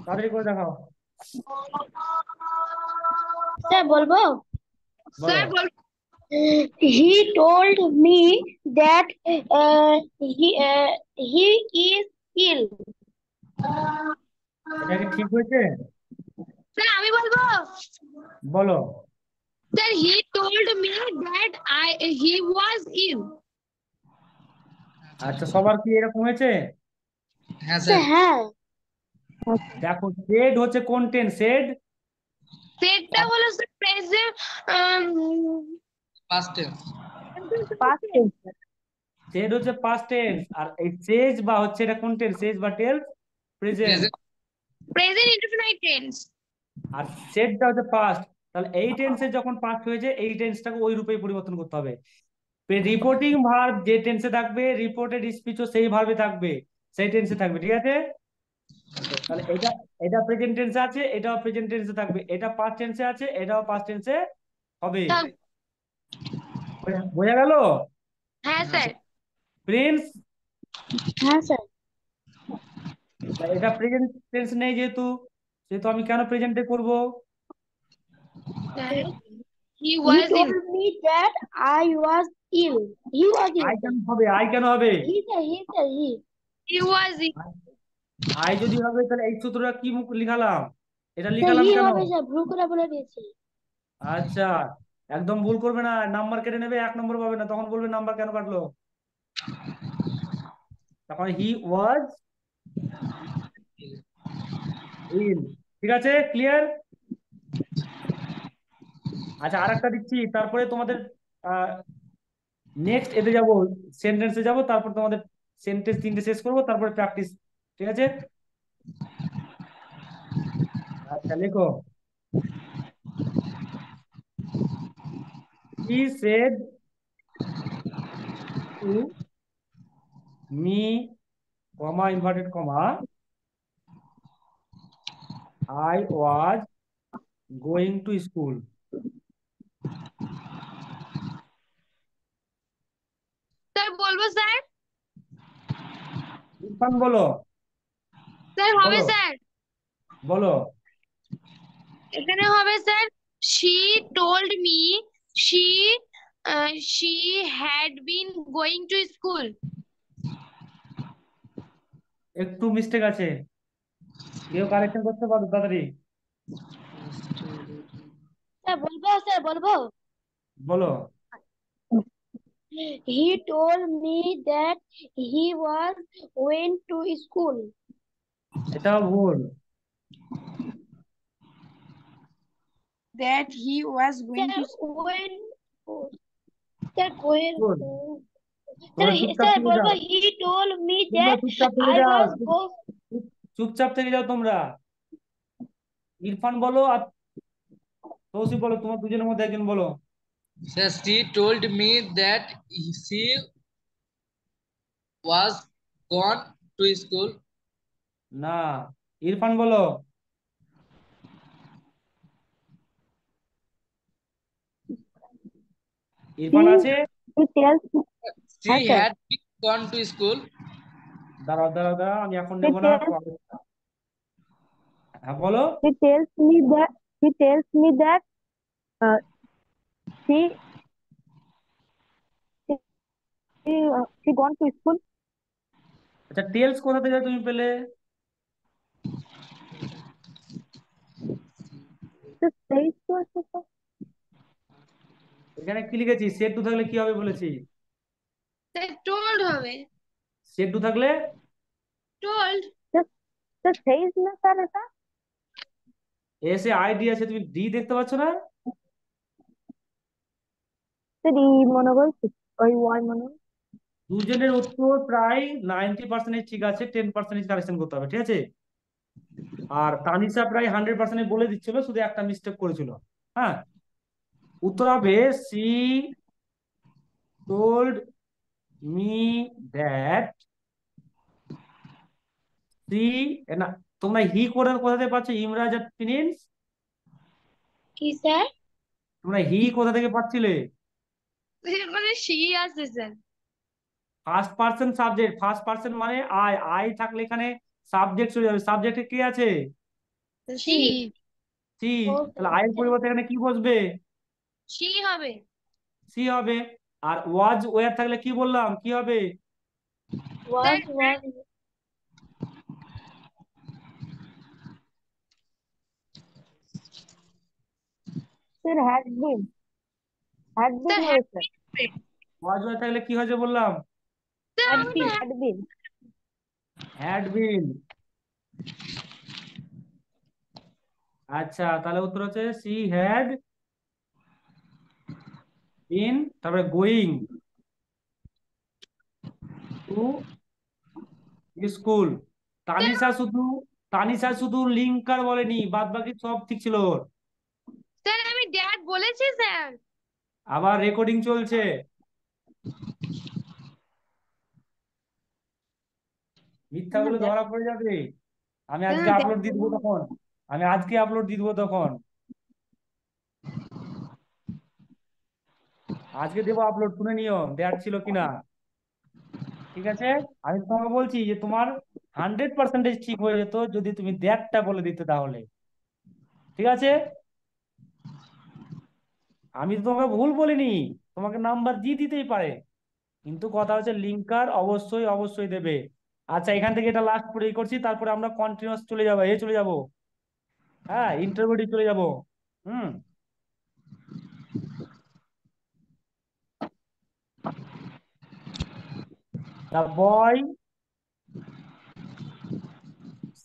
তাড়াতাড়ি করে দেখাও। স্যার বলবো? বলো। Sir ball. He told me that he is ill. এটা কি ঠিক হয়েছে? স্যার আমি বলবো। বলো। Sir he told me that he was ill. আচ্ছা, সবার কি এরকম হয়েছে? হ্যাঁ স্যার স্যার। হ্যাঁ। দেখো, সেড হচ্ছে কোন টেন্স? সেড সেটা হলো sir present. Past tense. Past tense. Said হচ্ছে পাস্ট টেন্স, আর এই সেজ বা হচ্ছে এটা কোন টেন্স? সেজ বা tense present. Present. Present indefinite tense. আর সেটটা হচ্ছে পাস্ট। তাহলে এই টেন্সে যখন পাস্ট হয়েছে, এই টেন্সটাকে ওই রূপেই পরিবর্তন করতে হবে। রিপোর্টিং ভার্ব যে টেন্সে থাকবে, রিপোর্টেড স্পিচও সেই ভার্বে থাকবে, সেই টেন্সে থাকবে। ঠিক আছে? তাহলে এটা এটা প্রেজেন্ট টেন্সে আছে, এটাও প্রেজেন্ট টেন্সে থাকবে। এটা পাস্ট টেন্সে আছে, এটাও পাস্ট টেন্সে হবে। বোঝা গেল? হ্যাঁ হ্যাঁ স্যার। স্যার। প্রিন্স, হ্যাঁ স্যার। এটা প্রেজেন্ট টেন্স নেই যেহেতু, সেহেতু আমি কেন প্রেজেন্টে করব? He He was ill. told me that I was ill. He was ill, I sir. কেন হবে? আই কেন হবে? He. He was ill. I যদি হবে, তাহলে এই সূত্রটা কি মুখ লিখালাম? এটা স্যার লিখালাম হি কেন? হবে স্যার, ভুল করে বলে দিয়েছি। আচ্ছা, একদম ভুল করবে না, নাম্বার কেটে নেবে, 1 নম্বর পাবে না, তখন বলবে নাম্বার কেন কাটলো। তখন হি ওয়াজ ইল। ঠিক আছে? ক্লিয়ার? আচ্ছা, আর একটা দিচ্ছি, তারপরে তোমাদের নেক্সট এতে যাব, সেন্টেন্সে যাব, তারপর তোমাদের সেন্টেন্স 3টে শেষ করবো, তারপরে প্র্যাকটিস। ঠিক আছে? আচ্ছা, লেখো। হি said to me, comma inverted comma, I was going to school. Sir বলবো স্যার। ইরফান বলো। স্যার হবে বলো। স্যার। বলো। এখানে হবে sir she told me she she had been going to school. একটু মিস্টেক আছে, কেউ কারেকশন করতে পারো তাড়াতাড়ি? স্যার বলবো? বলো। He told me that he was went to school. এটাও ভুল। That he was going to school. When sir Koel ভুল। স্যার তোমরা চুপচাপ স্যার থেকে বলবো যাও। he told me তোমরা that চুপচাপ থেকে I যাও। was go. চুপচাপ থেকে যাও তোমরা। ইরফান বলো আর তৌসিফ বলো, তোমার দুজনের মধ্যে একজন বলো। Sir she told me that she was gone to school. না, ইরফান বলো। ইরফান আছে? He tells She হ্যাঁ sir had been gone to school. দাঁড়াও দাঁড়াও দাঁড়াও, আমি এখন he নেবো না। tells হ্যাঁ, বলো। he tells me that he tells me that uh, she she gone to school. আচ্ছা, টেলস কোথা থেকে তুমি পেলে? The H তো আছে তো। এখানে কি লিখেছি? সেট টু থাকলে কি হবে বলেছি? স্যার টোল্ড হবে। সেট টু থাকলে টোল্ড। তো তো H না স্যার এটা? এসে আইডি আছে, তুমি ডি দেখতে পাচ্ছ না? স্যার মনে করছি, ওই ওয়াই মনে হয়। দুজনের উত্তর প্রায় 90% ঠিক আছে, 10% কারেকশন করতে হবে, ঠিক আছে? আর তানিশা প্রায় 100% বলে দিচ্ছিল, শুধু একটা মিস্টেক করেছিল। হ্যাঁ, উত্তর হবে she told me that she, না, তোমরা হি কোথা থেকে পাচ্ছ? ইমরাজ আর প্রিন্স, কি স্যার? তোমরা হি কোথা থেকে পাচ্ছিলে? এখানে সি আছে sir. First person subject, first person মানে আই, আই থাকলে এখানে সাবজেক্ট চলে যাবে। সাবজেক্টে কি আছে? সি। সি। সি। ও তাহলে আয়ের পরিবর্তে এখানে কি বসবে? সি হবে। সি হবে। আর ওয়াজ ওয়ার থাকলে কি বললাম কি হবে? Was was sir had been sir had হয়েছে। হবে। ওয়াজ ওয়ার থাকলে কি হয়েছে বললাম? স্যার হ্যাড আমি তো বিন। Had been. Had been. আচ্ছা, তাহলে উত্তর হচ্ছে সি হ্যাড বিন, তারপরে গোয়িং টু স্কুল। তানিশা শুধু, তানিশা শুধু লিঙ্কার বলেনি, বাদ বাকি সব ঠিক ছিল ওর। স্যার আমি ড্যাড বলেছি স্যার। আবার রেকর্ডিং চলছে, মিথ্যা না বলে দেখ, ধরা পড়ে যাবে। আমি না আজকে ড্যাড আপলোড দিয়ে দেবো তখন, আমি আজকে আপলোড দিয়ে দেবো তখন, আজকে দেবো আপলোড, শুনে নিও দেয়ার ছিল কিনা। ঠিক আছে, আমি তোমাকে বলছি যে তোমার 100% ঠিক হয়ে যেত যদি তুমি দ্যাটটা বলে দিতে তাহলে। ঠিক আছে, আমি তো তোমাকে ভুল বলিনি, তোমাকে নাম্বার দিয়ে দিতেই পারে, কিন্তু কথা হচ্ছে লিঙ্কার অবশ্যই অবশ্যই দেবে। আচ্ছা, এখান থেকে এটা লাস্ট পরে করছি, তারপরে আমরা কন্টিনিউয়াস চলে যাবো, চলে যাবো, হ্যাঁ, ইন্টারভিউ চলে যাবো। হুম। The boy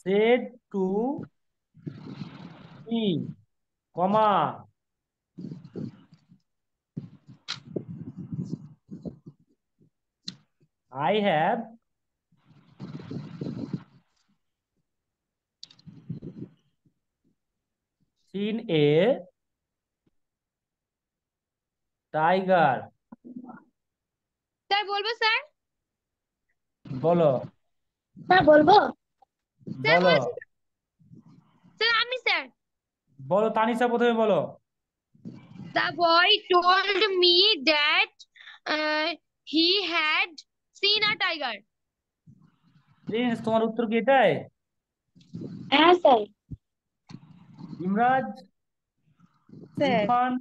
said to me, comma, I have seen a tiger. Sir বলবো স্যার। বলো, স্যার বলবো? স্যার বলো, বলছি। স্যার আমি স্যার। বলো, তানিশা প্রথমে বলো। The boy told me that he had seen a tiger. Prince, তোমার উত্তর কি এটাই? হ্যাঁ স্যার। ইমরাজ, স্যার। ইরফান,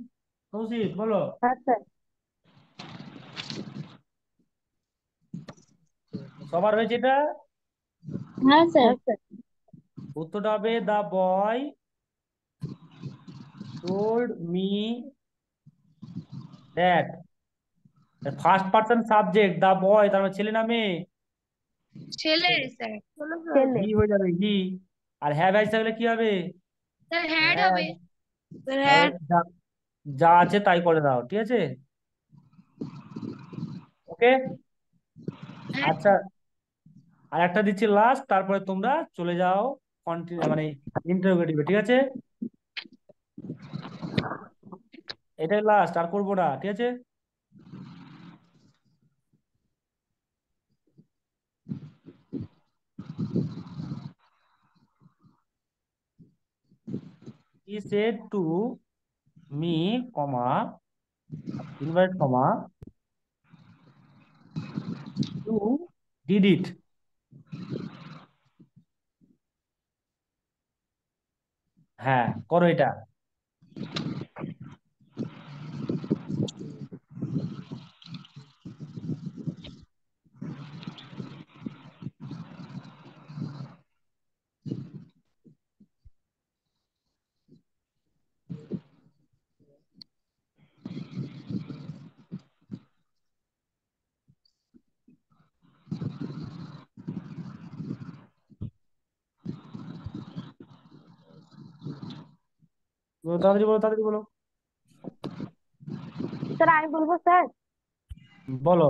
তৌসিফ, বলো। হ্যাঁ স্যার। সবার হয়েছে এটা? হ্যাঁ স্যার। হ্যাঁ স্যার। উত্তরটা হবে the boy told me that. First person subject the boy, তার মানে ছেলে না মেয়ে? ছেলে স্যার। ছেলে। হি হয়ে যাবে, হি। আর হ্যাভ হ্যাজ থাকলে কি হবে? স্যার হ্যাড হ্যাঁ, হবে। স্যার তাহলে হ্যাড। যা যা আছে তাই করে দাও, ঠিক আছে? ওকে। আচ্ছা, আর একটা দিচ্ছি লাস্ট, তারপরে তোমরা চলে যাও কন্টিনিউ মানে ইন্টারোগেটিভে, ঠিক আছে? এটাই লাস্ট, আর করবো না, ঠিক আছে? He said to me, comma, invert comma, you did it. হ্যাঁ, করো এটা। বলো, তাড়াতাড়ি বলো, তাড়াতাড়ি বলো। স্যার আমি বলবো স্যার। বলো।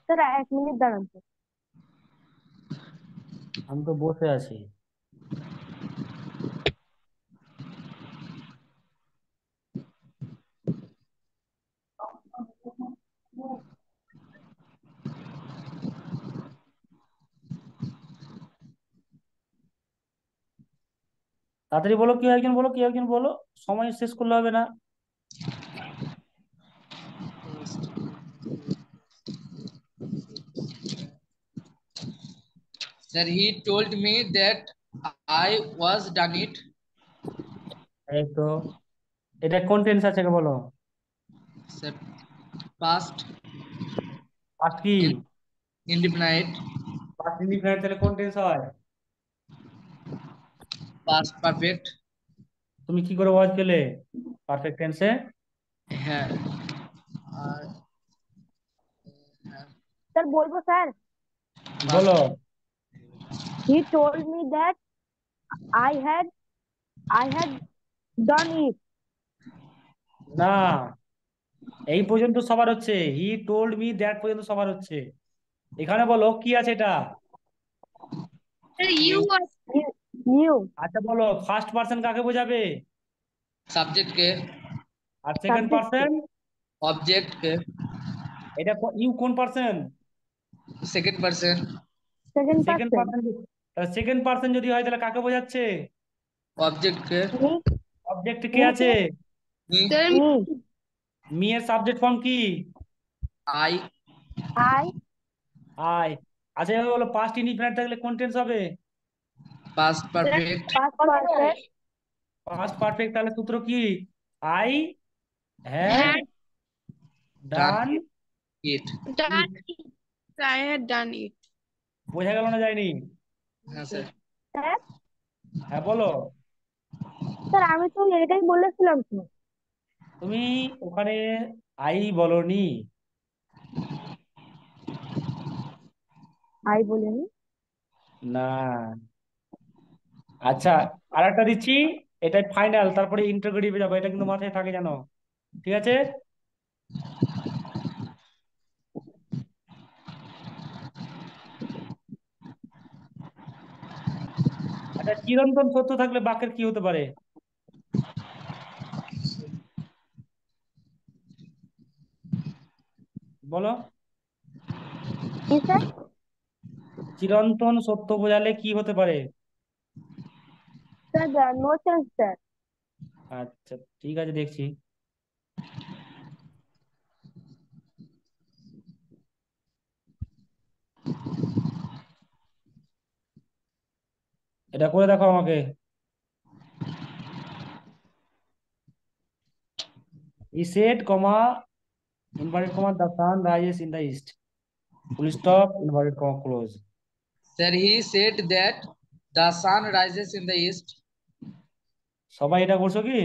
স্যার 1 মিনিট দাঁড়ান স্যার। আমি তো বসে আছি। তাড়াতাড়ি বলো, কেউ একজন বলো, কেউ একজন বলো। সময় শেষ করলে হবে না। Sir, he told me that I was done it. এই তো, এটা কোন টেন্স আছে আগে বলো। Sir, past পাস্ট কি? in indefinite, পাস্ট ইনডিফিনিট তাহলে কোন টেন্স হয়? past perfect. তুমি কি করে ওয়াজ পেলে পারফেক্ট টেন্সে? হ্যাঁ আর স্যার বলবো স্যার। বলো। past he told me that I had I had done it. না, এই পর্যন্ত সবার হচ্ছে, হি টোল্ড মি দ্যাট পর্যন্ত সবার হচ্ছে। এখানে বলো কি আছে এটা। স্যার ইউ you আছে। ইউ। আচ্ছা বলো, ফার্স্ট পার্সন কাকে বোঝাবে? subject के আর সেকেন্ড সাবজেক্ট। পার্সন? object के এটা ইউ কোন person? second person second second person. Person. Second person যদি হয় তাহলে কাকে বোঝাচ্ছে? object के মি। অবজেক্ট কে মি আছে? কে। me sir me. মি এর সাবজেক্ট ফর্ম কি? I I. আই। আচ্ছা এবার বলো, পাস্ট ইনডিফিনিট থাকলে কোন টেন্স হবে? past sir perfect past perfect. Past perfect, তাহলে সূত্র কি? I had had done done it. Done it. I had done it. বোঝা গেল না যায়নি? হ্যাঁ স্যার স্যার। হ্যাঁ বলো। স্যার আমি তো এটাই বলেছিলাম তো। তুমি ওখানে আই বলনি। আই বলিনি। না। আচ্ছা, আর একটা দিচ্ছি, এটা ফাইনাল, তারপরে ইন্টারোগেটিভে যাবো, এটা কিন্তু মাথায় থাকে জানো। ঠিক আছে? আচ্ছা, চিরন্তন সত্য থাকলে বাক্যের কি হতে পারে? বলো। কি স্যার? চিরন্তন সত্য বোঝালে কি হতে পারে? Sir no chance sir. আচ্ছা, ঠিক আছে, দেখছি। এটা করে দেখো আমাকে। He said, comma, inverted comma, the sun rises in the east. Full stop, inverted comma, close. sir he said that the sun rises in the east. সবাই এটা করছো কি?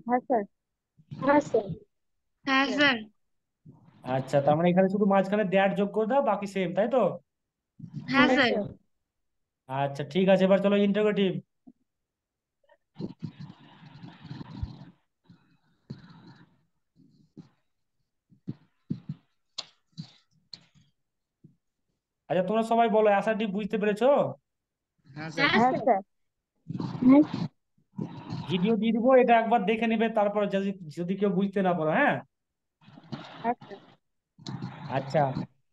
হ্যাঁ স্যার। হ্যাঁ স্যার। হ্যাঁ স্যার। আচ্ছা, তার মানে এখানে শুধু মাঝখানে দ্যাট যোগ করে দাও, বাকি সেম, তাই তো? হ্যাঁ হ্যাঁ স্যার। স্যার। আচ্ছা ঠিক আছে, এবার চলো ইন্টারোগেটিভ। আচ্ছা তোমরা সবাই বলো, অ্যাসারটিভ বুঝতে পেরেছো? হ্যাঁ স্যার হ্যাঁ হ্যাঁ স্যার। স্যার। হ্যাঁ ভিডিও দিয়ে দিবো, এটা একবার দেখে নেবে, তারপর যদি যদি কেউ বুঝতে না পারো, হ্যাঁ। হ্যাঁ স্যার। আচ্ছা,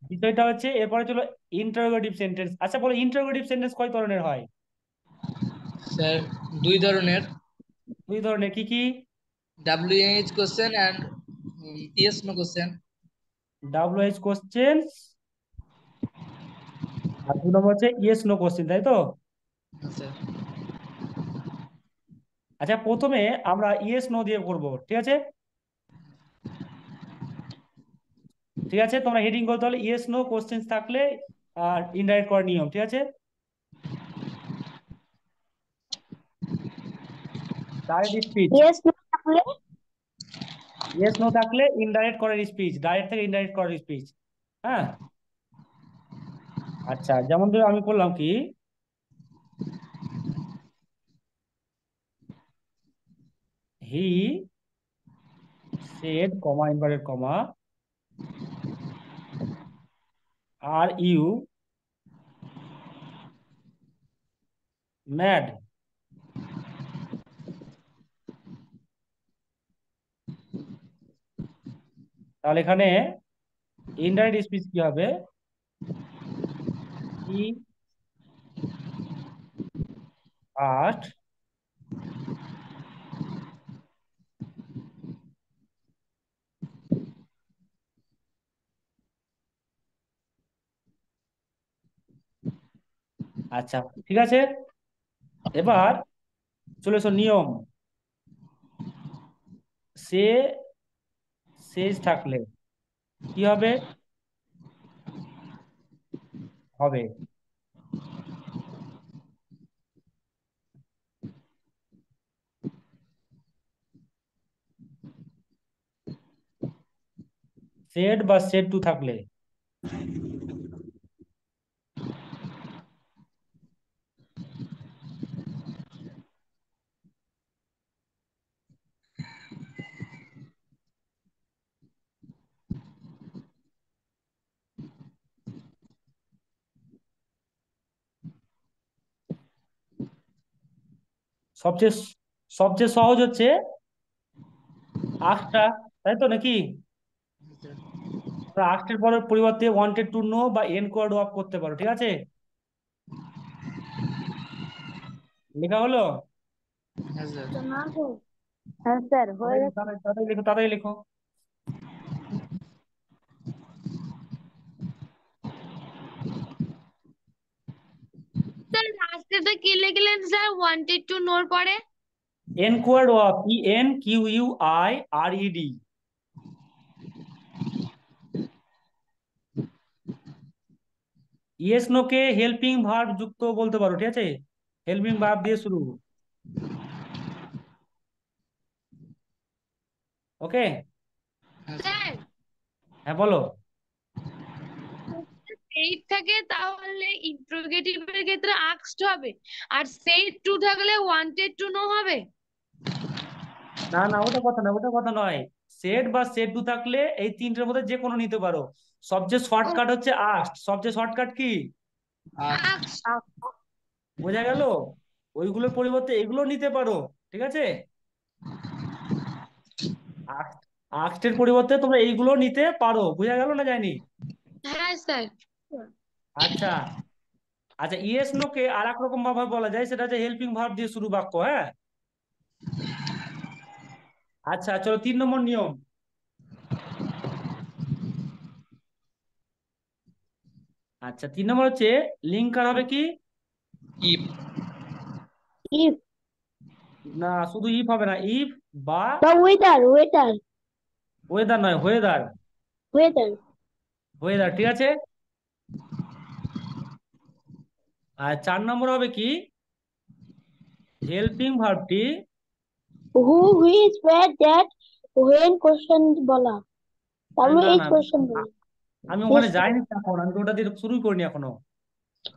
বিষয়টা হচ্ছে এরপরে চলো ইন্টারোগেটিভ সেন্টেন্স। আচ্ছা বলো, ইন্টারোগেটিভ সেন্টেন্স কয় ধরনের হয়? স্যার দুই ধরনের দুই ধরনের, কি কি? WH question and yes no question. WH questions, আর 2 নম্বর হচ্ছে ইয়েস নো কোশ্চেন, তাই তো? হ্যাঁ স্যার আচ্ছা, প্রথমে আমরা ইয়েস নো দিয়ে করব, ঠিক আছে? ঠিক আছে, তোমরা হেডিং করতে হলে ইয়েস নো কোশ্চেন থাকলে আর ইনডাইরেক্ট করার নিয়ম, ঠিক আছে? Direct speech. ইয়েস নো থাকলে। ইয়েস নো থাকলে ইনডাইরেক্ট করার স্পিচ, ডাইরেক্ট থেকে ইনডাইরেক্ট করার স্পিচ। হ্যাঁ। আচ্ছা, যেমন ধরো আমি করলাম কি, he said comma inverted comma are you mad. তাহলে এখানে ইনডাইরেক্ট স্পিচ কি হবে? হি আস্ট আচ্ছা, ঠিক আছে। এবার চলে এসো নিয়ম। সে শেষ থাকলে কি হবে? হবে সেড বা সেড টু থাকলে। সবচেয়ে সবচেয়ে সহজ হচ্ছে আস্কটা, তাই তো নাকি? আস্কের পরের পরিবর্তে ওয়ান্টেড টু নো বা এনকোয়ার্ড অফ করতে পারো, ঠিক আছে? লেখা হলো? হ্যাঁ স্যার। হ্যাঁ স্যার, হয়ে গেছে। তাড়াতাড়ি তাড়াতাড়ি লেখো, তাড়াতাড়ি লেখো। স্যার লাস্টেতে কি লিখলেন স্যার ওয়ান্টেড টু নোর পরে? Enquired of, ENQUIRED। Yes no কে হেল্পিং ভার্ব যুক্ত বলতে পারো, ঠিক আছে? হেল্পিং ভার্ব দিয়ে শুরু। ওকে। হ্যাঁ স্যার। স্যার হ্যাঁ বলো। সেইট থাকে তাহলে ইন্টারোগেটিভের ক্ষেত্রে আস্কড হবে, আর সেইট টু থাকলে ওয়ান্টেড টু নো হবে। না না, ওটা কথা না, ওটা কথা নয়। সেট বা সেট টু থাকলে এই তিনটের মধ্যে যে কোনো নিতে পারো। সবচেয়ে শর্টকাট হচ্ছে আস্ট। সবচেয়ে শর্টকাট কি? আস্ক। আস্কড। বোঝা গেল? ওইগুলোর পরিবর্তে এগুলো নিতে পারো, ঠিক আছে? আস্ট, আস্টের পরিবর্তে তোমরা এইগুলো নিতে পারো। বোঝা গেল না যায়নি? হ্যাঁ স্যার। আচ্ছা আচ্ছা, ইয়েস নো কে আর এক রকম ভাবে বলা যায়, সেটা হচ্ছে হেল্পিং ভার্ব দিয়ে শুরু বাক্য। হ্যাঁ, আচ্ছা চলো 3 নম্বর নিয়ম। আচ্ছা, 3 নম্বর হচ্ছে লিঙ্কার হবে কি? ইফ। ইফ না, শুধু ইফ হবে না, ইফ বা বা ওয়েদার, ওয়েদার, ওয়েদার নয়, ওয়েদার। ওয়েদার। ওয়েদার, ঠিক আছে। আর 4 নম্বর হবে কি? হেল্পিং ভার্বটি, who, which, where, that, when question বলা, তাহলে না এই না, কোশ্চেন বলা। আমি Yes, ওখানে যাইনি তো এখন, আমি তো ওটা দিয়ে শুরুই করিনি এখনো।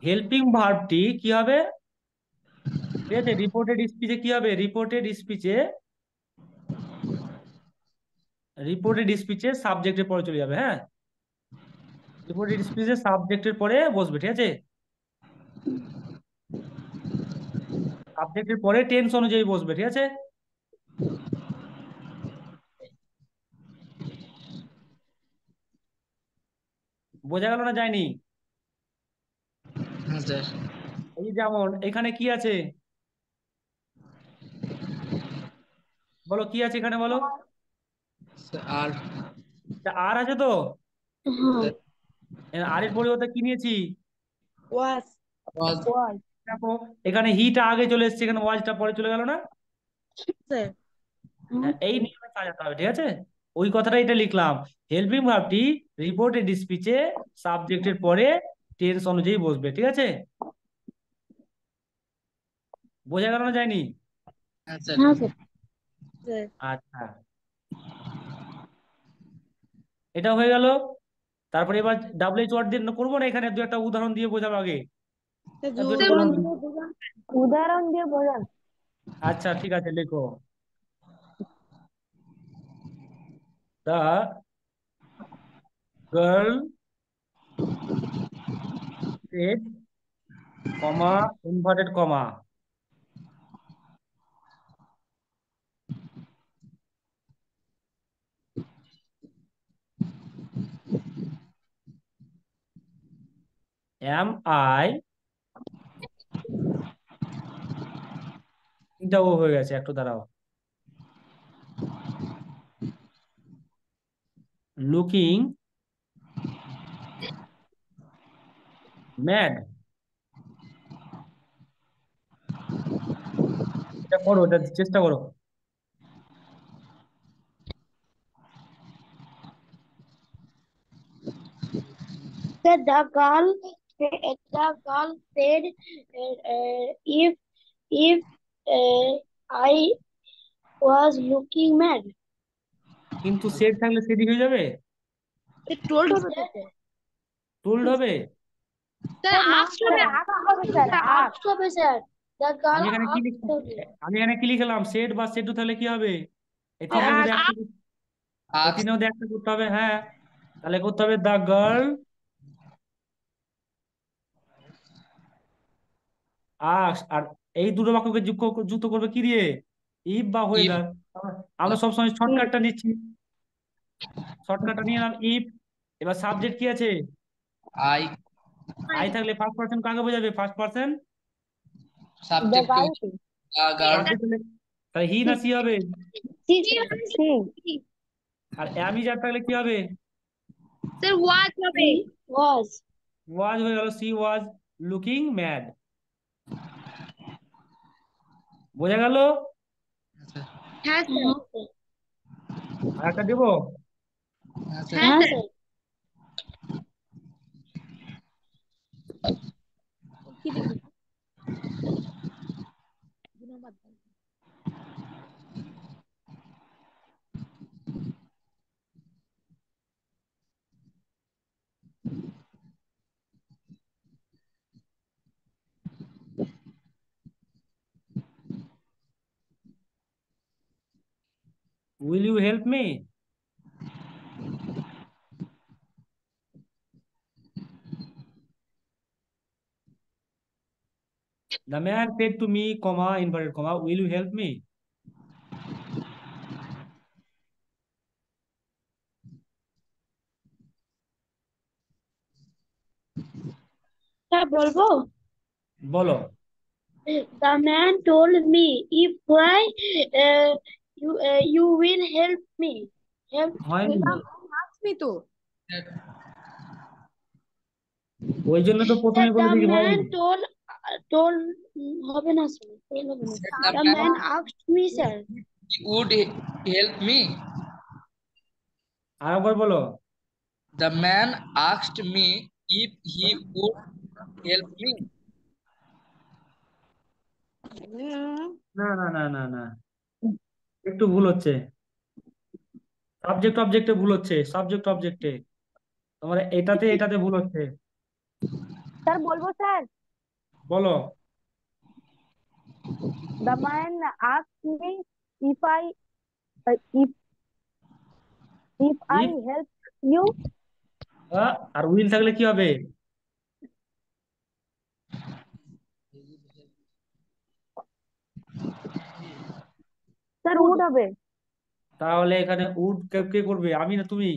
হেল্পিং ভার্বটি কি হবে? ঠিক আছে, রিপোর্টেড স্পিচে কি হবে? রিপোর্টেড স্পিচে সাবজেক্টের পরে চলে যাবে। হ্যাঁ, রিপোর্টেড স্পিচে সাবজেক্টের পরে বসবে, ঠিক আছে? সাবজেক্টের পরে টেন্স অনুযায়ী বসবে, ঠিক আছে? বোঝা গেল না যায়নি? হ্যাঁ স্যার। এই যেমন এখানে কি আছে? বলো কি আছে এখানে, বলো। আর আর আছে তো। হ্যাঁ, আর এর পরিবর্তে কি নিয়েছি? ওয়াজ, ওয়াজ। ওয়াজ, দেখো, এখানে হিটা আগে চলে এসেছে, এখানে ওয়াজটা পরে চলে গেল না? স্যার। হ্যাঁ, এই নিয়মে সাজাতে হবে, ঠিক আছে? ওই কথাটা এটা লিখলাম। হেল্পিং ভার্বটি রিপোর্টেড স্পিচে সাবজেক্টের পরে টেন্স অনুযায়ী বসবে, ঠিক আছে? বোঝা গেল না যায়নি? হ্যাঁ স্যার। হ্যাঁ স্যার, স্যার। আচ্ছা, এটা হয়ে গেল। তারপরে এবার WH ওয়ার্ড দিয়ে করবো না, এখানে দু একটা উদাহরণ দিয়ে বোঝাবো আগে। দু একটা স্যার উদাহরণ দিই। উদাহরণ দিয়ে বোঝান। আচ্ছা ঠিক আছে, লেখো। The girl said, comma, inverted comma, am I, তিনটা ও হয়ে গেছে, একটু দাঁড়াও। লুকিং ম্যাড, এটা করো, এটা চেষ্টা করো। The girl said, if I was looking mad. কিন্তু সেড থাকলে সেডই হয়ে যাবে, টোল্ড হবে তো স্যার। টোল্ড হবে। স্যার স্যার না আস্ক স্যার, হবে। আস্ক হবে স্যার, আস্ক। asked হবে স্যার। The girl আমি এখানে কি asked হবে। আমি এখানে কি লিখলাম, সেড বা সেডু, তাহলে কি হবে? এই তিনের মধ্যে একটা, এই ask তিনের মধ্যে একটা করতে হবে, হ্যাঁ। তাহলে করতে হবে দ্য গার্ল আস্ক, আর এই দুটো বাক্যকে যুক্ত করবে কি দিয়ে? ইফ বা if ওয়েদার। আমরা সবসময় শর্টকাটটা নিচ্ছি, শর্টকাটটা নিয়ে নিলাম ইফ। এবার সাবজেক্ট কি আছে? I আই থাকলে ফার্স্ট পার্সন কাকে বোঝাবে? First person the subject to girl girl subject হলে তাহলে হি না সি হবে? সি। আর অ্যামি যার থাকলে কি হবে? স্যার ওয়াচ হবে। He was। ওয়াজ হয়ে গেল, সি ওয়াজ লুকিং ম্যাড। বোঝা গেল? হ্যাঁ স্যার। হ্যাঁ স্যার। আর একটা দেবো? হ্যাঁ হ্যাঁ sir. Sir. Will you help me? The man said to me, comma, inverted comma, will you help me? Sir বলবো? বলো। The man told me, if I you will help me. Help হয়নি, me. আস্মি তো। ওই জন্য তো Sir, প্রথমে the বলেছি কি হয়নি। man told হবে না স্যার, হবে না। said The man asked me, sir. he would help me. আর একবার বলো। The man asked me if he would help me. না না না না না, একটু ভুল হচ্ছে, সাবজেক্ট অবজেক্টে ভুল হচ্ছে, সাবজেক্ট অবজেক্টে তোমার এটাতে এটাতে ভুল হচ্ছে। স্যার বলবো স্যার? বলো। The man ask me if I if if I if help you. আর উইল থাকলে কি হবে? স্যার উড হবে। তাহলে এখানে উড কে করবে, আমি না তুমি?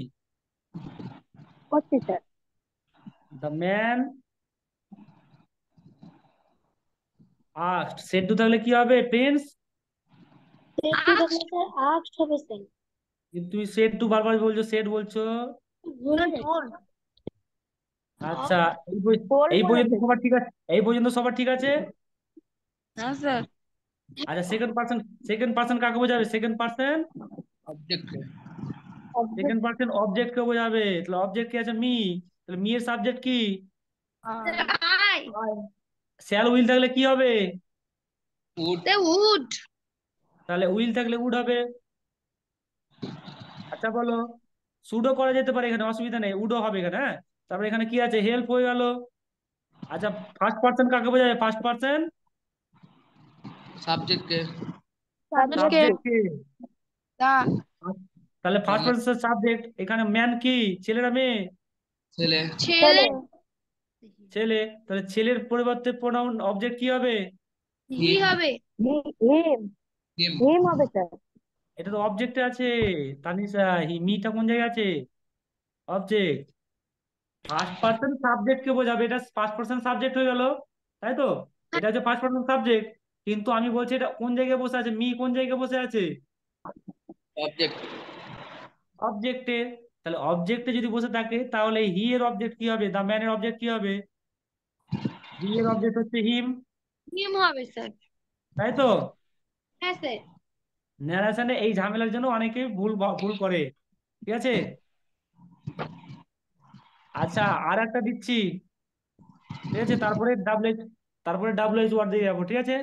করছি sir. The man asked, shed to থাকলে কি হবে? টেন্স। Said to থাকলে স্যার asked হবে স্যার। তুমি সেড টু বারবার বলছো, সেড বলছো। ভুল হয়ে যাচ্ছে। আচ্ছা, টোল্ড এই পর্যন্ত বলেছে। সবার ঠিক আছে? এই পর্যন্ত সবার ঠিক আছে? হ্যাঁ স্যার। আচ্ছা, সেকেন্ড পার্সন কাকে বোঝাবে? Second person Object. Second person object কে বোঝাবে। তাহলে অবজেক্ট কি আছে? মি। তাহলে মি এর সাবজেক্ট কি? আই। শ্যাল উইল থাকলে কি হবে? Would. Sir would. তাহলে উইল থাকলে উড হবে। আচ্ছা বলো। সুডো করা যেতে পারে, এখানে অসুবিধা নেই, উডো হবে এখানে। হ্যাঁ, তারপরে এখানে কি আছে, হেল্প হয়ে গেল। আচ্ছা, ফার্স্ট পার্সন কাকে বোঝায়, ফার্স্ট পার্সন? সাবজেক্ট के সাবজেক্টকে সাবজেক্ট কে? দা তাহলে ফার্স্ট তাহলে পার্সন সাবজেক্ট, এখানে ম্যান কি, ছেলেরা মেয়ে? ছেলে ছেলে ছেলে। তাহলে ছেলের পরিবর্তে প্রোনাউন অবজেক্ট কি হবে? হি হিম হবে। হিম হিম হিম হবে স্যার। এটা তো অবজেক্টে আছে। তানিশা, মিটা কোন জায়গায় আছে? অবজেক্ট। ফার্স্ট পার্সন সাবজেক্ট কে বোঝাবে, এটা ফার্স্ট পার্সন সাবজেক্ট হয়ে গেল, তাই তো? এটা হচ্ছে ফার্স্ট পার্সন সাবজেক্ট। কিন্তু আমি বলছি এটা কোন জায়গায় বসে আছে, মি কোন জায়গায় বসে আছে? অবজেক্ট অবজেক্টে। তাহলে অবজেক্টে যদি বসে থাকে তাহলে হি এর অবজেক্ট কি হবে, দা ম্যানের অবজেক্ট কি হবে? হি এর অবজেক্ট হচ্ছে হিম, হিম হবে স্যার। তাই তো? হ্যাঁ স্যার। ন্যারেশনে এই ঝামেলার জন্য অনেকেই ভুল ভুল করে, ঠিক আছে? আচ্ছা, আর একটা দিচ্ছি, ঠিক আছে? তারপরে ডাব্লিউ এইচ ওয়ার্ড দিয়ে যাবো, ঠিক আছে?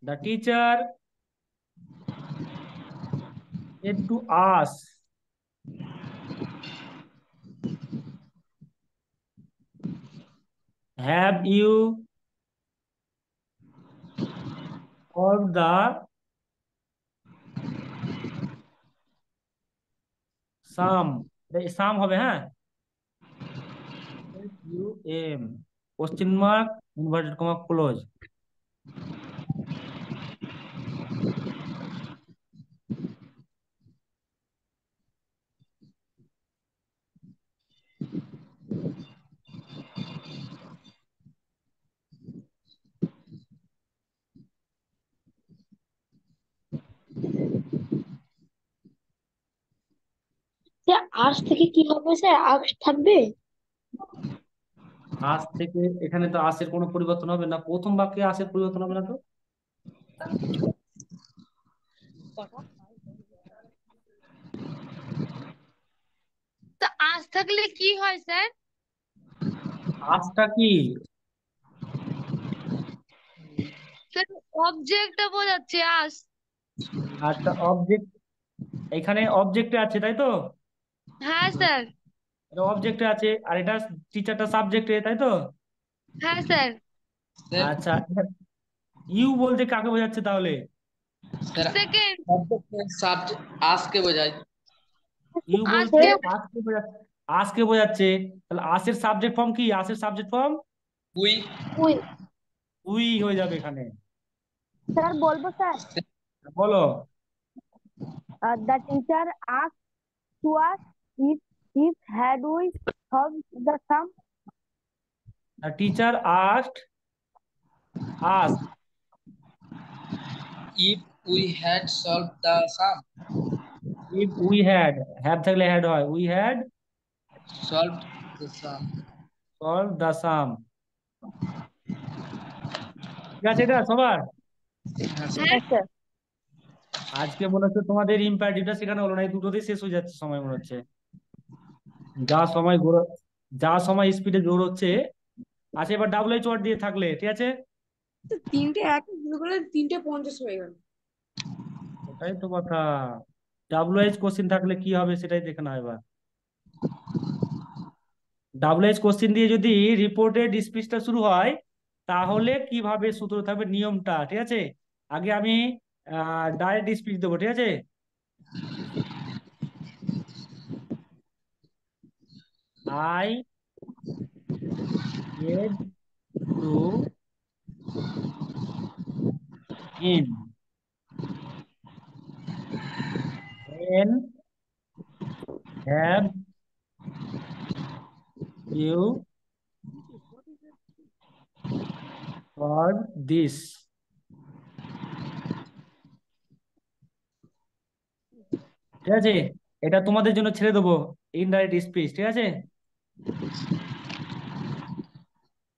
The teacher said to us, have you solved the sum? Sum হবে, হ্যাঁ। U M, question mark, inverted comma close. Sir আজ থেকে কি হবে স্যার, আজ থাকবে? আজ থেকে এখানে তো আসের কোনো পরিবর্তন হবে না, প্রথম বাক্যে আসের পরিবর্তন হবে না তো। তো আজ থাকলে কি হয় স্যার? আজটা কি? স্যার অবজেক্টটা বোঝাচ্ছে আজ। আচ্ছা, অবজেক্ট, এখানে অবজেক্টে আছে, তাই তো? হ্যাঁ স্যার। এটা অবজেক্টে আছে, আর এটা টিচারটা সাবজেক্টে, তাই তো? হ্যাঁ স্যার। স্যার আচ্ছা, ইউ বলতে কাকে বোঝাচ্ছে তাহলে? Sir second. সাবজেক্ট আজকে বোঝায় ইউ বলতে আজকে আজকে বোঝাচ্ছে, আজকে বোঝাচ্ছে। তাহলে আসের সাবজেক্ট ফর্ম কি, আসের সাবজেক্ট ফর্ম উই ওই উই হয়ে যাবে এখানে। স্যার বলবো স্যার? বলো। The teacher ask to us if had we solve the some. The teacher asked us if we had solved the sum if we had, have থাকলে had হয়, we had solved the sum solved the sum। ঠিক আছে এটা সবার? হ্যাঁ sir হ্যাঁ হ্যাঁ sir. আজকে মনে হচ্ছে তোমাদের ইম্পারেটিভটা শেখানো হলো না, এই দুটোতেই শেষ হয়ে যাচ্ছে সময় মনে হচ্ছে। যা সময় ঘোর, যা সময় স্পিডে দৌড়চ্ছে। আচ্ছা, এবার ডাব্লিউ এইচ ওয়ার্ড দিয়ে থাকলে, ঠিক আছে? তিনটে এক শুরু করে 3:50 হয়ে গেল। ওটাই তো কথা, ডাব্লিউ এইচ কোশ্চিন থাকলে কি হবে সেটাই দেখে নাও এবার। ডাব্লিউ এইচ কোশ্চিন দিয়ে যদি রিপোর্টের স্পিচটা শুরু হয় তাহলে কিভাবে সূত্র থাকবে, নিয়মটা, ঠিক আছে? আগে আমি ডাইরেক্ট স্পিচ দেবো, ঠিক আছে? I get to in when have you heard this? ঠিক আছে, এটা তোমাদের জন্য ছেড়ে দেবো, ইনডাইরেক্ট স্পিচ, ঠিক আছে?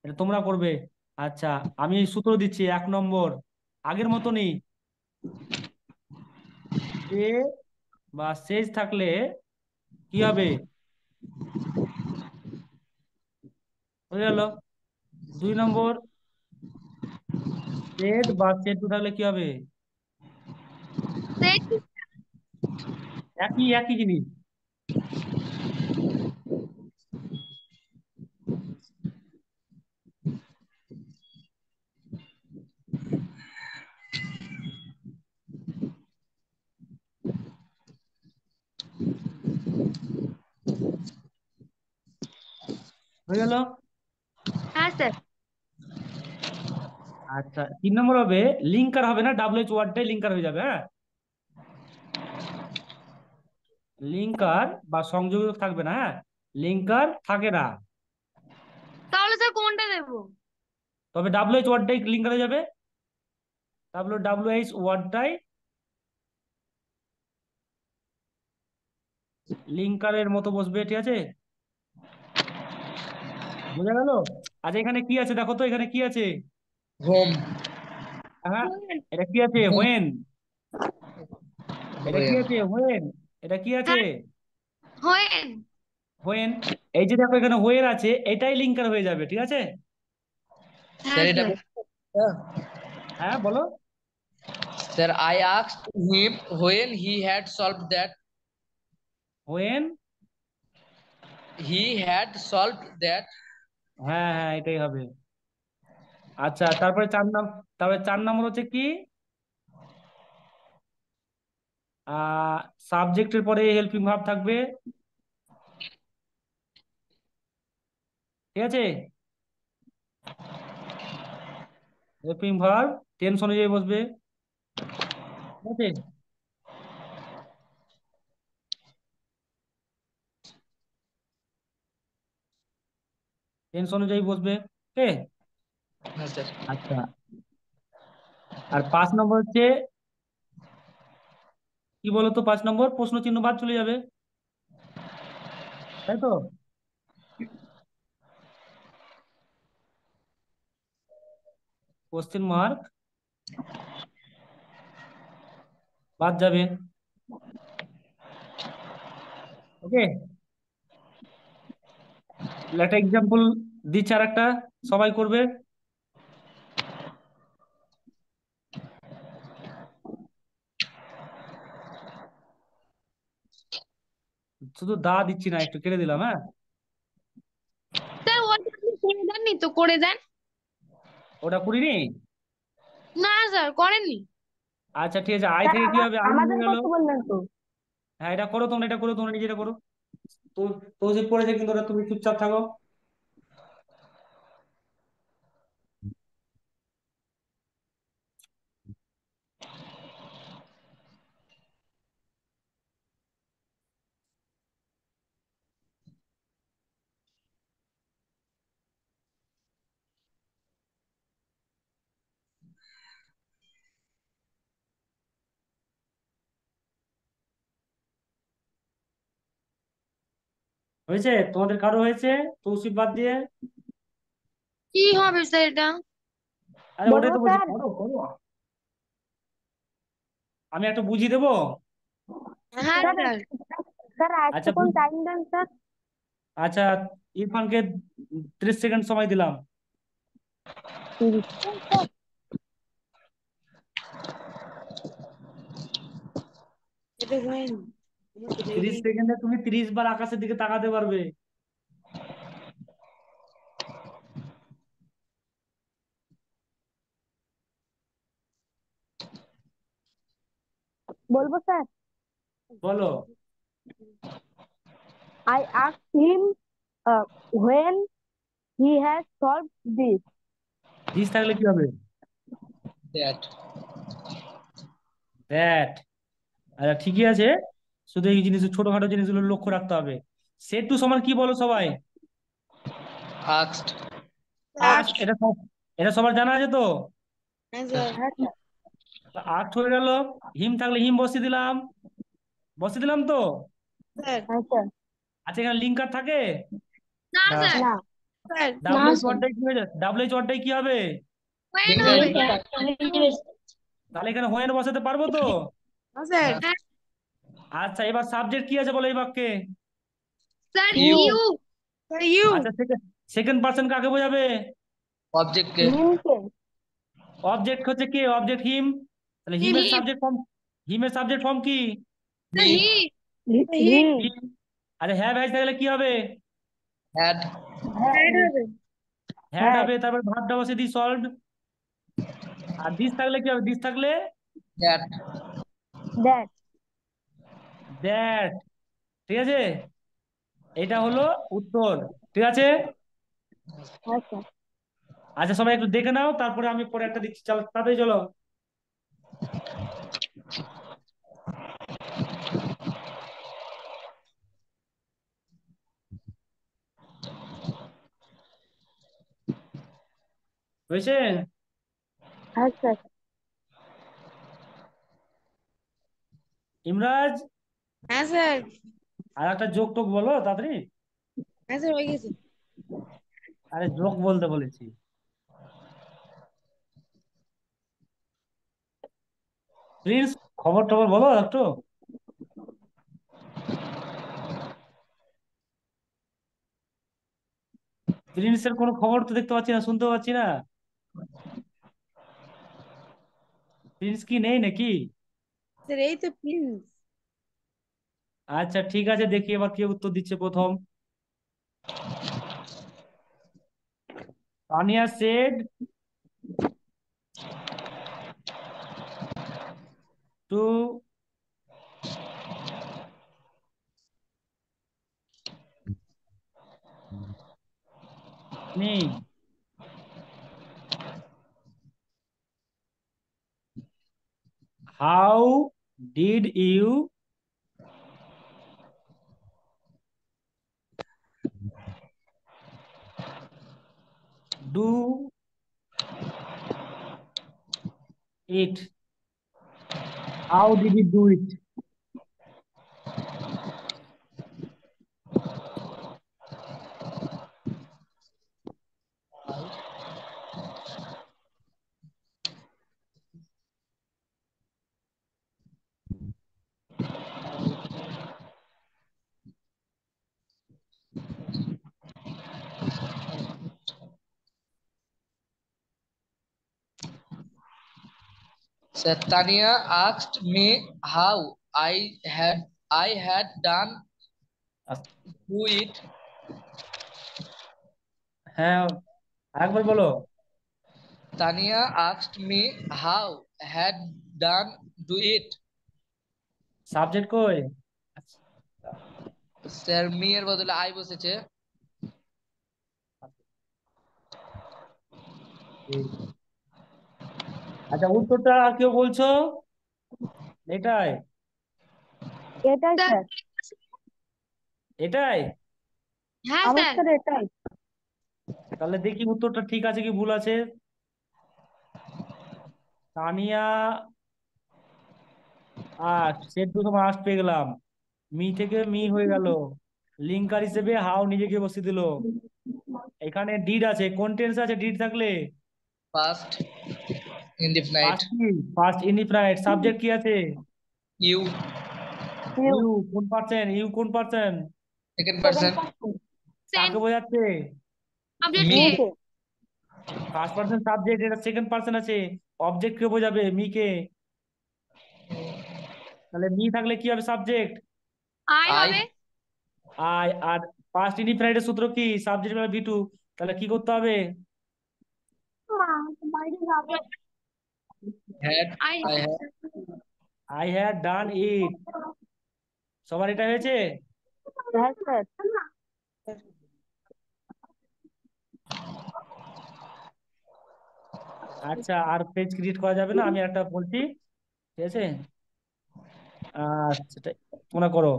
এটা তোমরা করবে। আচ্ছা, আমি সূত্র দিচ্ছি, 1 নম্বর, আগের মতনই, সে বা শেষ থাকলে কি হবে, হয়ে গেল। 2 নম্বর, সেড বা সেড টু থাকলে কি হবে? সেট একই একই জিনিস। হয়ে গেল। হ্যাঁ স্যার। আচ্ছা 3 নম্বর হবে, লিঙ্কার হবে না, ডাব্লিউএইচ ওয়ার্ডটাই লিঙ্কার হয়ে যাবে। হ্যাঁ, লিঙ্কার বা সংযোজক থাকবে না। হ্যাঁ, লিঙ্কার থাকে না, তাহলে স্যার কোনটা দেবো? তবে ডাব্লিউএইচ ওয়ার্ডটাই লিঙ্কার হয়ে যাবে। ডাব্লিউএইচ ওয়ার্ডটাই লিঙ্কারের মতো বসবে, ঠিক আছে? বোঝা গেল? আচ্ছা এখানে কি আছে দেখো তো, এখানে কি আছে? হোম। হ্যাঁ, এটা কি আছে? হোয়েন। এটা কি হোয়েন। আছে? হোয়েন। এটা কি আছে? হ্যাঁ হোয়েন। হোয়েন। এই যে দেখো এখানে হোয়েন আছে, এটাই লিঙ্কার হয়ে যাবে, ঠিক আছে? স্যার হ্যাঁ এটা স্যার। হ্যাঁ বলো। Sir I asked him when he had solved that. When. He had solved that. হ্যাঁ হ্যাঁ, এটাই হবে। আচ্ছা তারপরে 4 নম্বর হচ্ছে কি? সাবজেক্টের পরে হেল্পিং ভার্ব থাকবে, ঠিক আছে? হেল্পিং ভার্ব টেন্স অনুযায়ী বসবে, ঠিক আছে? টেন্স অনুযায়ী বসবে, ঠিক আছে? হ্যাঁ স্যার। আচ্ছা, আর 5 নম্বর হচ্ছে কি বলতো? 5 নম্বর প্রশ্ন চিহ্ন বাদ চলে যাবে, তাই তো? কোশ্চেন মার্ক বাদ যাবে, ওকে? একটা এক্সাম্পল দিচ্ছি, আর একটা সবাই করবে। শুধু দা দিচ্ছি না, একটু কেটে দিলাম। হ্যাঁ, স্যার ওটা আপনি করে দেননি তো, করে দেন। ওটা করিনি। না স্যার করেননি। আচ্ছা ঠিক আছে, আই স্যার থেকে কি হবে? আই আমাদের হয়ে গেল। করতে বললেন তো। হ্যাঁ এটা করো তোমরা, এটা করো তোমরা, নিজেরা করো। তো তৌসিফ করেছে কিন্তু, ওটা তুমি চুপচাপ থাকো। হয়েছে? তোমাদের কারো হয়েছে? তৌসিফ বাদ দিয়ে? কি হবে স্যার এটা? আরে ওটাই বলবো তো বলছি, স্যার? করো করো। আমি একটা বুঝিয়ে দেবো। হ্যাঁ স্যার স্যার। স্যার আচ্ছা একটুক্ষণ টাইম দেন স্যার। আচ্ছা, ইরফানকে 30 সেকেন্ড সময় দিলাম। 30 স্যার। এটা হয়নি আমার তো 30 সেকেন্ডে তুমি 30 বার আকাশের দিকে তাকাতে পারবে। বলবো স্যার? বলো। I asked him when he has solved this. This থাকলে কি হবে? That. দ্যাট। আচ্ছা ঠিকই আছে, শুধু এই জিনিস, ছোটখাটো জিনিসগুলো লক্ষ্য রাখতে হবে। সেট টু সমান কি বলো সবাই? Asked. আস্ক। এটা সবার জানা আছে তো? হ্যাঁ স্যার। হ্যাঁ স্যার। আস্ক হয়ে গেল। হিম থাকলে হিম বসিয়ে দিলাম, বসিয়ে দিলাম তো। স্যার। হ্যাঁ স্যার। আচ্ছা এখানে লিঙ্কার থাকে না না? স্যার। না। স্যার না ডাব্লিউএইচ স্যার, ওয়ার্ডটাই কি হয়ে যাবে? ডাব্লিউএইচ ওয়ার্ডটাই কি হবে? হোয়েন Linkar হবে। লিঙ্কার। হয়ে যাবে স্যার। তাহলে এখানে হোয়েন বসাতে পারবো তো? হ্যাঁ স্যার। হ্যাঁ। হ্যাঁ আচ্ছা এবার সাবজেক্ট কি আছে বলো এই বাক্যে? Sir You. You. Sir you. আচ্ছা সেকেন্ড সেকেন্ড পার্সন কাকে বোঝাবে? ऑब्जेक्ट के হিমকে অবজেক্ট হচ্ছে কে? অবজেক্ট হিম। তাহলে হিম হিমের হিম সাবজেক্ট ফর্ম, হিমের সাবজেক্ট ফর্ম কি? স্যার ही হি হি হিম। আরে হ্যাভ হ্যাজ থাকলে কি হবে? हैड হ্যাড হবে হ্যাড হ্যাড হবে, তারপর ভার্বটা বসে দি সলভড। আর দিস থাকলে কি হবে? দিস থাকলে दैट দ্যাট দ্যাট। ঠিক আছে, এটা হলো উত্তর। ঠিক আছে। হ্যাঁ স্যার। আচ্ছা সবাই একটু দেখে নাও, তারপরে আমি পরে একটা দিচ্ছি। চলো তাড়াতাড়ি চলো। হয়েছে? হ্যাঁ স্যার। ইমরাজ, হ্যাঁ স্যার। আর একটা যোগ টোক বলো তাড়াতাড়ি। হ্যাঁ স্যার, হয়ে গেছে। আরে যোগ বলতে বলেছি। প্রিন্স, খবর টবর বলো একটু। প্রিন্সের কোনো খবর তো দেখতে পাচ্ছি না, শুনতে পাচ্ছি না। প্রিন্স কি নেই নাকি? স্যার এই তো প্রিন্স। আচ্ছা ঠিক আছে, দেখি এবার কে উত্তর দিচ্ছে প্রথম। Tania said to me, how did you do it? How did you do it? Satania asked me how I had done do it. হ্যাঁ, আরেকবার বলো। Tania asked me how had done do it. Subject কই? Sir me এর বদলে I বসেছে। আচ্ছা উত্তরটা আর কেউ বলছো? এটাই? এটাই স্যার স্যার। এটাই? হ্যাঁ আমার স্যার স্যার এটাই। তাহলে দেখি উত্তরটা ঠিক আছে কি ভুল আছে। তানিয়া আস্ট, সেট টু তোমার আস্ট পেয়ে গেলাম, মি থেকে মি হয়ে গেল, লিঙ্কার হিসেবে হাও নিজেকে বসিয়ে দিল। এখানে ডিড আছে, কোন টেন্স আছে ডিড থাকলে? First indefinite. পাস্ট কি? Past indefinite. সাবজেক্ট কি আছে? You you you. কোন পার্সন? ইউ কোন person? Second second person. Person সেন কাকে বোঝাচ্ছে? সাবজেক্ট মি কে মিকে। ফার্স্ট পার্সন সাবজেক্ট, এটা সেকেন্ড পার্সন আছে। অবজেক্ট কে বোঝাবে? মি কে। তাহলে মি থাকলে কি হবে সাবজেক্ট? আই আই হবে আই। আর পাস্ট ইনডিফিনাইটের সূত্র কি? Subject V two. তাহলে কি করতে হবে? বাইরে যাবে। Had I I had I had done it. সবার এটা হয়েছে? হ্যাঁ স্যার। আচ্ছা, আর পেজ ক্রিয়েট করা যাবে না, আমি একটা বলছি। ঠিক আছে, সেটা তোমরা করো।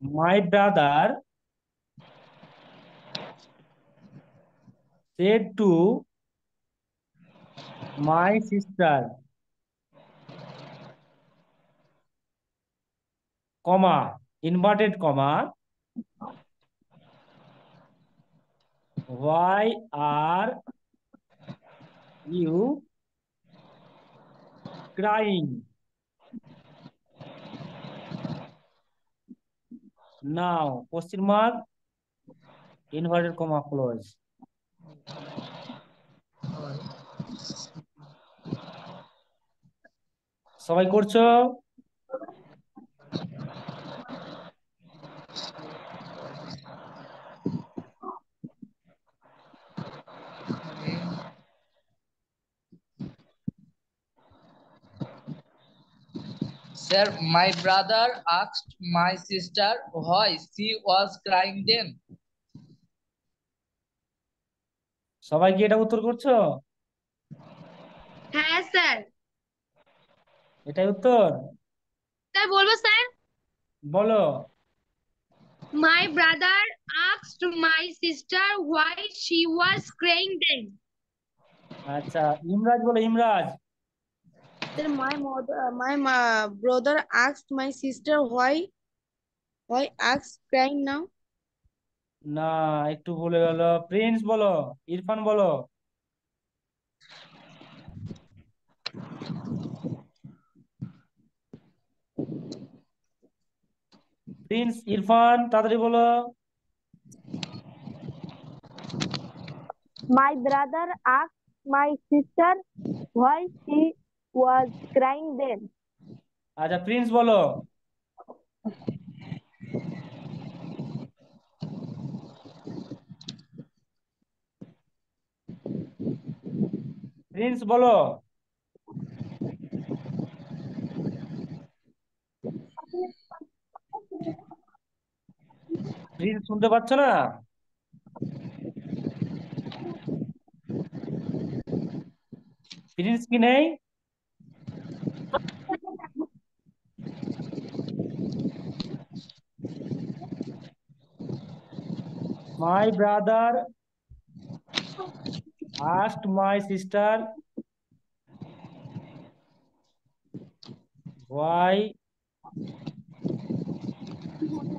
My brother said to my sister, comma, inverted comma, why are you crying? Now question mark inverted comma close. সবাই করছো? Sir, my brother asked my sister why she was crying then. সবাই কি এটা উত্তর করছো? হ্যাঁ স্যার। এটাই উত্তর? স্যার বলবো স্যার? বলো। My brother asked my sister why she was crying then. আচ্ছা, ইমরাজ বলো, Imraj. Then my brother asked my sister why asked crying now. না, একটু ভুলে গেল। প্রিন্স বলো, ইরফান বলো। প্রিন্স, ইরফান, তাড়াতাড়ি বলো। My brother asked my sister why she was crying then. আচ্ছা, প্রিন্স বলো। প্রিন্স বলো। প্রিন্স শুনতে পাচ্ছ না? প্রিন্স কি নেই? My brother asked my sister why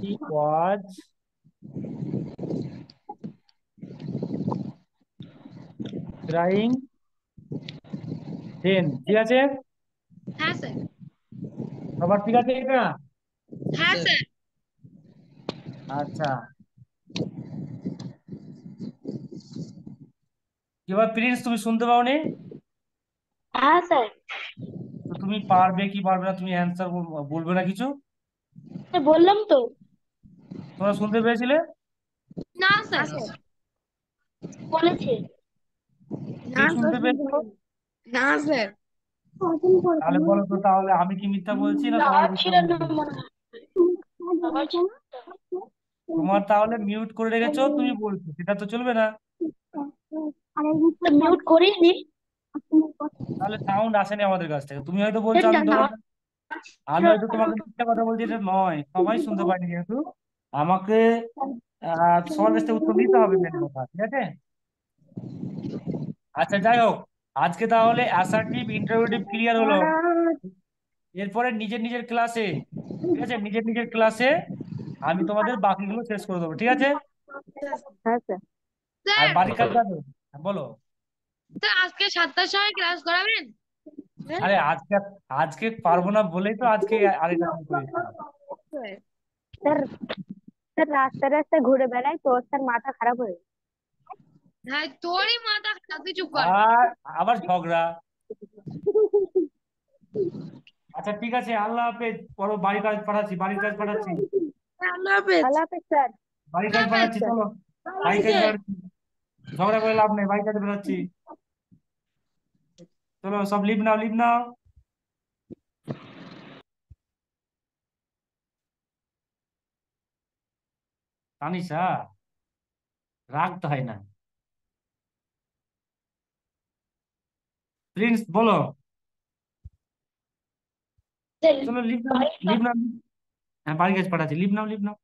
he was crying then. ঠিক আছে? হ্যাঁ স্যার। সবার ঠিক আছে এটা? হ্যাঁ Sir, স্যার। আচ্ছা, এবার প্রিন্স তুমি শুনতে পাওনি? হ্যাঁ স্যার। তো তুমি পারবে কি পারবে না, তুমি অ্যান্সার বলবে না কিছু? বললাম তো। তোমরা শুনতে পেয়েছিলে? না স্যার। no, sir. বলেছি। না কেউ স্যার শুনতে শুনতে পেয়েছো? পাইনি। না স্যার। তাহলে বলো তো, তাহলে আমি কি মিথ্যা বলছি না সবাই টাওয়ার মিথ্যা ছিল না বলছি? মনে হয়। টাওয়ার ছিল না। তোমার তাহলে মিউট করে রেখেছো, তুমি বলছো, সেটা তো চলবে না। মিউট করিনি। তাহলে সাউন্ড আসেনি আমাদের কাছ থেকে, তুমি হয়তো বলছো আমি টাওয়ার তোমাকে, আমি হয়তো তোমাকে মিথ্যা কথা বলছি, এটা নয়, সবাই শুনতে পাইনি যেহেতু আমাকে সবার কাছ থেকে উত্তর নিতে হবে, মেন কথা, ঠিক আছে? আচ্ছা, যাই হোক, আজকে তাহলে অ্যাসার্টিভ ইন্টারোগেটিভ ক্লিয়ার হলো। এরপরে নিজের নিজের ক্লাসে, ঠিক আছে, নিজের নিজের ক্লাসে আমি তোমাদের বাকিগুলো শেষ করে দেবো, ঠিক আছে? হ্যাঁ স্যার। আর স্যার, বাড়ির কাজ যাবে? বলো। স্যার আজকে 7টার সময় ক্লাস করাবেন? আরে আজকে, আজকে পারবো না বলেই তো আজকে আরেকটা দিন করেছি। স্যার, স্যার রাস্তায় রাস্তায় ঘুরে বেড়াই তো স্যার মাথা খারাপ হয়ে যায়। হ্যাঁ তোরই মাথা খারাপ, তুই চুপ কর। আর আবার ঝগড়া। আচ্ছা, ঠিক আছে, আল্লাহ হাফেজ। পরে বাড়ির কাজ পাঠাচ্ছি, বাড়ির কাজ পাঠাচ্ছি, আল্লাহ হাফেজ। আল্লাহ হাফেজ স্যার। বাড়ির কাজ পাঠাচ্ছি, চলো। বাড়ির কাজ পাঠাচ্ছি, ঝগড়া করে লাভ নেই, বাড়ির কাজ পাঠাচ্ছি। চলো, সব লিভ নাও, লিভ নাও। তানিশা, রাগ তো হয় না। প্রিন্স বলো। চলো লিভ নাও, লিভ নাও। হ্যাঁ, বাড়ির কাজ পাঠাচ্ছি, লিভ নাও, লিভ নাও।